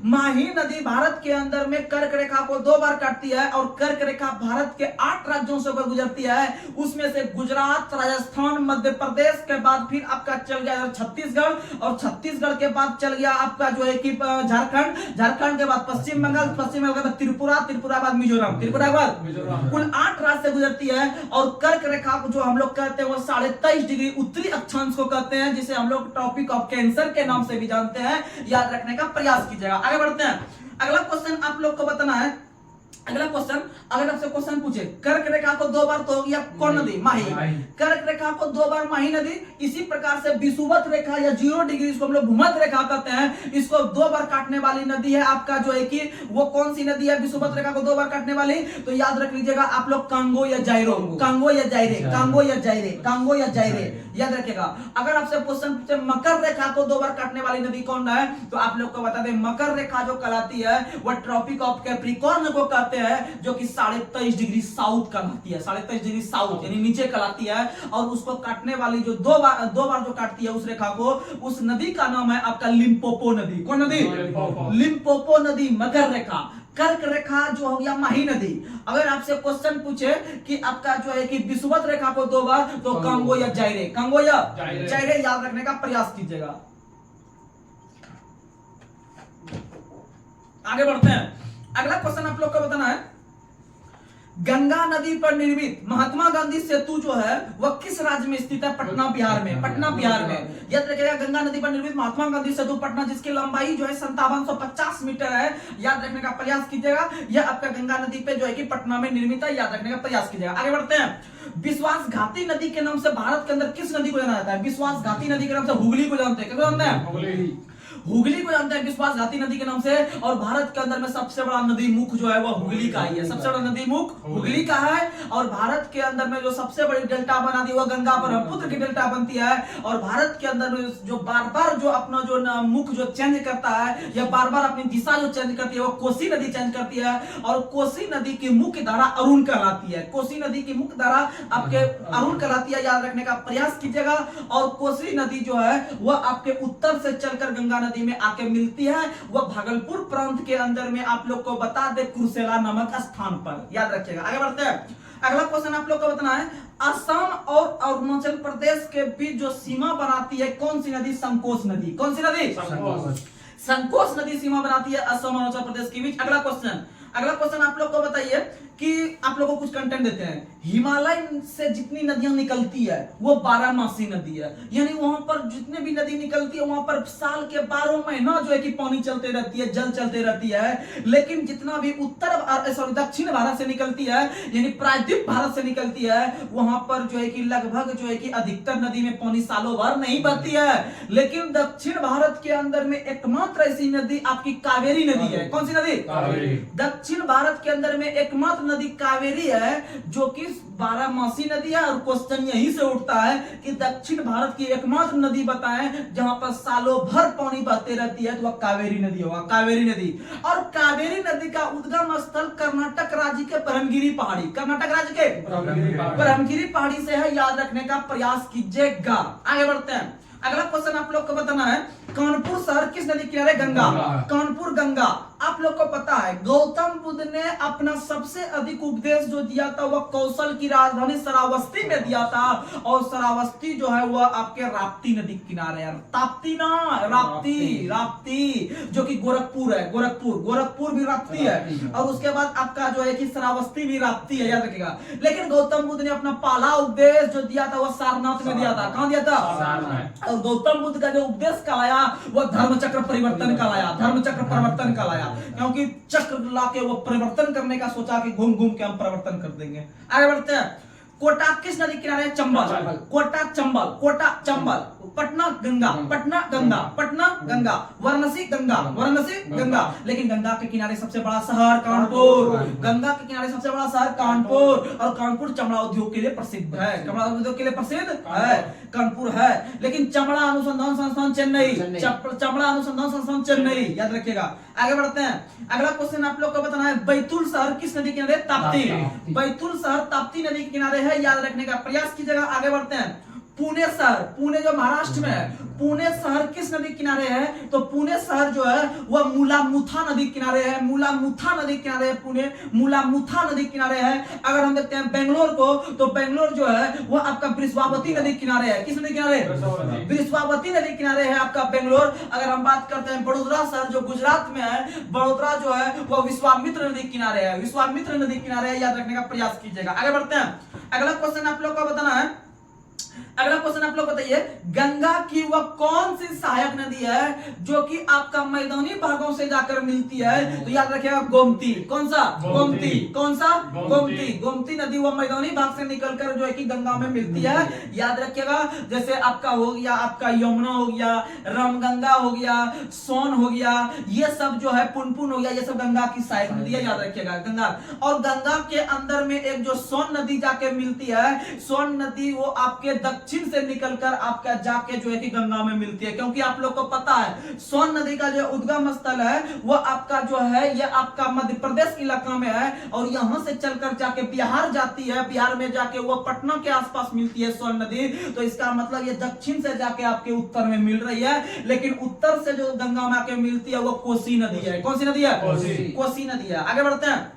माही नदी भारत के अंदर में कर्क रेखा को 2 बार काटती है, और कर्क रेखा भारत के 8 राज्यों से होकर गुजरती है। उसमें से गुजरात, राजस्थान, मध्य प्रदेश के बाद फिर आपका चल गया छत्तीसगढ़, और छत्तीसगढ़ के बाद चल गया आपका जो है कि झारखंड, झारखंड के बाद पश्चिम बंगाल, पश्चिम बंगाल के बाद त्रिपुरा, त्रिपुरा बाद मिजोरम, त्रिपुरा के बाद कुल 8 राज्य से गुजरती है। और कर्क रेखा को जो हम लोग कहते हैं वो 23.5 डिग्री उत्तरी अक्षांश को कहते हैं, जिसे हम लोग टॉपिक ऑफ कैंसर के नाम से भी जानते हैं। याद रखने का प्रयास कीजिएगा। आगे बढ़ते हैं, अगला क्वेश्चन आप लोग को बताना है। अगला क्वेश्चन, अगर आपसे क्वेश्चन पूछे कर्क रेखा को 2 बार तो हो गया कौन नदी? माही। कर्क रेखा को 2 बार माही नदी। इसी प्रकार से विषुवत रेखा या 0 डिग्री, इसको हम लोग भूमध्य रेखा कहते हैं, इसको 2 बार काटने वाली नदी है आपका जो है कि वो कौन सी नदी है विषुवत रेखा को 2 बार काटने वाली? तो याद रख लीजिएगा आप लोग, कांगो या जायरो, कांगो या जायरे, कांगो या जायरे, कांगो या जायरे, याद रखेगा। अगर आपसे क्वेश्चन पूछे मकर रेखा को 2 बार काटने वाली नदी कौन है, तो आप लोग को बता दें मकर रेखा जो कहलाती है वह ट्रॉपिक ऑफ कैप्रिकॉर्न को कहते हैं, जो कि 23.5 डिग्री साउथ कहलाती है। 23.5 डिग्री साउथ यानी नीचे कहलाती है। और उसको काटने वाली जो 2 बार जो काटती है उस रेखा को, उस नदी का नाम है आपका लिम्पोपो नदी। कौन नदी? लिम्पोपो नदी, मकर रेखा। कर्क रेखा जो हो गया माही नदी। अगर आपसे क्वेश्चन पूछे कि आपका जो है कि विषुवत रेखा को 2 बार, तो कांगो या जायरे, कांगो या जायरे याद रखने का प्रयास कीजिएगा। आगे बढ़ते हैं, अगला क्वेश्चन आप लोग को बताना है गंगा नदी पर निर्मित महात्मा गांधी सेतु जो है वह किस राज्य में स्थित है? पटना बिहार में। पटना बिहार में याद रखिएगा, गंगा नदी पर निर्मित महात्मा गांधी सेतु पटना, जिसकी लंबाई जो है 5750 मीटर है। याद रखने का प्रयास कीजिएगा। यह आपका गंगा नदी पे जो है कि पटना में निर्मित है, याद रखने का प्रयास कीजिएगा। आगे बढ़ते हैं, विश्वासघाती नदी के नाम से भारत के अंदर किस नदी को जाना जाता है? विश्वासघाती नदी के नाम से हुगली को जानते हैं। क्या जानते हैं? हुगली को जानते हैं विश्वासघाती नदी के नाम से। और भारत के अंदर में सबसे बड़ा नदी मुख जो है वो हुगली का ही है। सबसे बड़ा नदी मुख हुगली का है। और भारत के अंदर में जो सबसे बड़ी डेल्टा बना दी वो गंगा ब्रह्मपुत्र की डेल्टा बनती है। और भारत के अंदर में जो बार बार जो अपना जो मुख जो चेंज करता है या बार बार अपनी दिशा जो चेंज करती है वो कोसी नदी चेंज करती है। और कोसी नदी की मुख्य धारा अरुण कहलाती है। कोसी नदी की मुख्य धारा आपके अरुण कहलाती है, याद रखने का प्रयास कीजिएगा। और कोसी नदी जो है वह आपके उत्तर से चलकर गंगा नदी में आके मिलती है। वह भागलपुर प्रांत के अंदर में आप लोग को बता दे कुर्सेला नामक स्थान पर, याद रखिएगा। आगे बढ़ते हैं, अगला क्वेश्चन आप लोग को बताना है असम और अरुणाचल प्रदेश के बीच जो सीमा बनाती है कौन सी नदी? संकोच नदी। कौन सी नदी? संकोच नदी सीमा बनाती है असम और अरुणाचल प्रदेश के बीच। अगला क्वेश्चन आप लोग को बताइए कि आप लोगों को कुछ कंटेंट देते हैं। हिमालय से जितनी नदियां निकलती है वो 12मासी नदी है, यानी वहां पर जितने भी नदी निकलती है वहां पर साल के 12 महीना जो है कि पानी चलते रहती है, जल चलते रहती है। लेकिन जितना भी दक्षिण भारत से निकलती है यानी प्रायद्वीप भारत से निकलती है वहां पर जो है कि लगभग जो है कि अधिकतर नदी में पानी सालों भर नहीं बहती है। लेकिन दक्षिण भारत के अंदर में एकमात्र ऐसी नदी आपकी कावेरी नदी है। कौन सी नदी? दक्षिण भारत के अंदर में एकमात्र नदी कावेरी है, जो कि 12मासी नदी है। और क्वेश्चन यहीं से उठता है कि दक्षिण भारत की एकमात्र नदी बताएं जहां पर सालों भर पानी बहते रहती है, तो वह कावेरी नदी होगा, कावेरी नदी। और कावेरी नदी का उद्गम स्थल कर्नाटक राज्य के ब्रह्मगिरी पहाड़ी, कर्नाटक राज्य के ब्रह्मगिरी पहाड़ी से है, याद रखने का प्रयास कीजिएगा। आगे बढ़ते हैं। अगला क्वेश्चन आप लोग को बताना है, कानपुर शहर किस नदी किनारे? गंगा। कानपुर गंगा। आप लोग को पता है गौतम बुद्ध ने अपना सबसे अधिक उपदेश जो दिया था वह कौशल की राजधानी श्रावस्ती में दिया था, और श्रावस्ती जो है वह आपके राप्ती नदी किनारे है। ताप्ती ना, राप्ती, राप्ती जो कि गोरखपुर है, गोरखपुर भी राप्ती है, और उसके बाद आपका जो है कि श्रावस्ती भी राप्ती है, याद रखिएगा। लेकिन गौतम बुद्ध ने अपना पहला उपदेश जो दिया था वह सारनाथ में दिया था। कहां दिया था? और गौतम बुद्ध का जो उपदेश कहलाया वह धर्मचक्र परिवर्तन कहलाया, धर्मचक्र परिवर्तन कहलाया, क्योंकि चक्र लाके वो परिवर्तन करने का सोचा कि घूम घूम के हम परिवर्तन कर देंगे। आगे बढ़ते हैं। कोटा किस नदी किनारे? चंबल। कोटा चंबल, कोटा चंबल। पटना गंगा, पटना गंगा, पटना गंगा। वाराणसी गंगा, वाराणसी गंगा। लेकिन गंगा के किनारे सबसे बड़ा शहर कानपुर, गंगा के किनारे सबसे बड़ा शहर कानपुर, और कानपुर चमड़ा उद्योग के लिए प्रसिद्ध है, चमड़ा उद्योग के लिए प्रसिद्ध है कानपुर है। लेकिन चमड़ा अनुसंधान संस्थान चेन्नई, चमड़ा अनुसंधान संस्थान चेन्नई, याद रखिएगा। आगे बढ़ते हैं। अगला क्वेश्चन आप लोग को बताना है, बैतूल शहर किस नदी किनारे? ताप्ती। बैतूल शहर ताप्ती नदी के किनारे है, याद रखने का प्रयास कीजिएगा। आगे बढ़ते हैं। पुणे शहर, पुणे जो महाराष्ट्र में है, पुणे शहर किस नदी किनारे है? तो पुणे शहर जो है वह मूलामुथा नदी किनारे है, मूलामुथा नदी किनारे है पुणे, मूलामुथा नदी किनारे है। अगर हम देखते हैं बेंगलोर को, तो बेंगलोर जो है वह आपका वृषभावती नदी किनारे है। किस नदी किनारे? वृषभावती नदी किनारे है आपका बेंगलोर। अगर हम बात करते हैं बड़ोदरा शहर जो गुजरात में है, बड़ोदरा जो है वह विश्वामित्र नदी किनारे है, विश्वामित्र नदी किनारे है, याद रखने का प्रयास कीजिएगा। आगे बढ़ते हैं। अगला क्वेश्चन आप लोग को बताना है, अगला क्वेश्चन आप लोग बताइए, गंगा की वह कौन सी सहायक नदी है जो कि आपका मैदानी भागों से जाकर मिलती है? तो याद रखिएगा गोमती। कौन सा? गोमती। कौन सा? गोमती। गोमती नदी वह मैदानी भाग से निकलकर जो है कि गंगा में मिलती है, याद रखिएगा। जैसे आपका हो गया, आपका यमुना हो गया, रामगंगा हो गया, सोन हो गया, ये सब जो है पुनपुन हो गया, ये सब गंगा की सहायक नदी है, याद रखिएगा गंगा। और गंगा के अंदर में एक जो सोन नदी जाके मिलती है, सोन नदी वो आपके दक्षिण से निकलकर आपका जाके जो है कि गंगा में मिलती है, क्योंकि आप लोग को पता है सोन नदी का जो उद्गम स्थल है वो आपका जो है ये आपका मध्य प्रदेश इलाका में है, और यहां से चलकर जाके बिहार जाती है, बिहार में जाके वो पटना के आसपास मिलती है सोन नदी। तो इसका मतलब ये दक्षिण से जाके आपके उत्तर में मिल रही है, लेकिन उत्तर से जो गंगा में आके मिलती है वो कोसी नदी है। कौन सी नदी है? कोसी नदी है। आगे बढ़ते हैं।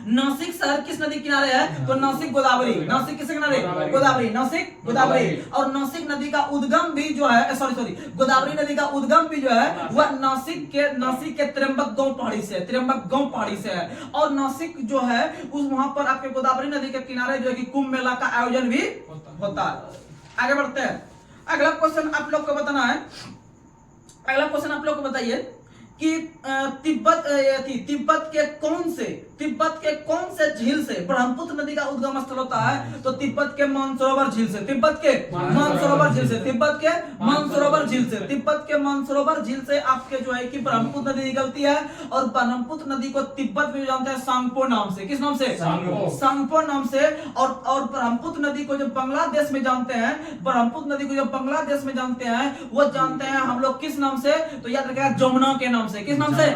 नासिक शहर किस नदी किनारे है? तो नासिक गोदावरी। नासिक किस किनारे? गोदावरी। नासिक गोदावरी। और नासिक नदी का उद्गम भी जो है, सॉरी गोदावरी नदी का उद्गम भी जो है वह नासिक के त्र्यंबक गांव पहाड़ी से, त्र्यंबक गांव पहाड़ी से है। और नासिक जो है उस वहां पर आपके गोदावरी नदी के किनारे जो है कि कुंभ मेला का आयोजन भी होता है। आगे बढ़ते हैं। अगला क्वेश्चन आप लोग को बताना है, अगला क्वेश्चन आप लोग को बताइए कि तिब्बत के कौन से झील से ब्रह्मपुत्र नदी का उद्गम स्थल होता है? तो तिब्बत के मानसरोवर झील से, तिब्बत के मानसरोवर झील से, तिब्बत के मानसरोवर झील से, तिब्बत के मानसरोवर झील से आपके जो है कि ब्रह्मपुत्र नदी निकलती है। और ब्रह्मपुत्र नदी को तिब्बत में जानते हैं सांगपो नाम से। किस नाम से? सांगपो नाम से। और ब्रह्मपुत्र नदी को जो बांग्लादेश में जानते हैं, ब्रह्मपुत्र नदी को जो बांग्लादेश में जानते हैं वो जानते हैं हम लोग किस नाम से? तो याद रखिएगा जमुना के नाम से। किस नाम से?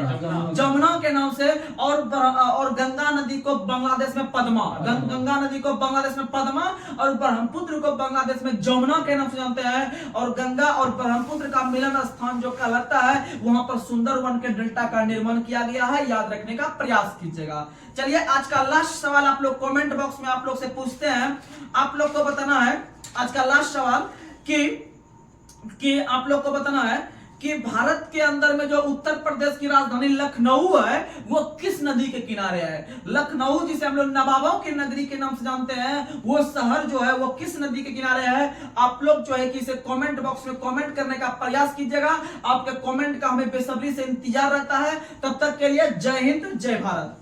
जमुना के नाम से। और गंगा नदी को बांग्लादेश में पद्मा, गंगा नदी को बांग्लादेश में पद्मा, और ब्रह्मपुत्र को बांग्लादेश में जमुना के नाम से जानते हैं। और गंगा और ब्रह्मपुत्र का मिलन स्थान जो कहलाता है वहां पर सुंदरवन के डेल्टा का निर्माण किया गया है, याद रखने का प्रयास कीजिएगा। चलिए आज का लास्ट सवाल आप लोग कमेंट बॉक्स में आप लोग से पूछते हैं। आप लोग को बताना है आज का लास्ट सवाल कि आप लोग को बताना है कि भारत के अंदर में जो उत्तर प्रदेश की राजधानी लखनऊ है वो किस नदी के किनारे है? लखनऊ जिसे हम लोग नवाबों की नगरी के नाम से जानते हैं, वो शहर जो है वो किस नदी के किनारे है? आप लोग जो है कि इसे कमेंट बॉक्स में कमेंट करने का प्रयास कीजिएगा। आपके कमेंट का हमें बेसब्री से इंतजार रहता है। तब तक के लिए जय हिंद, जय भारत।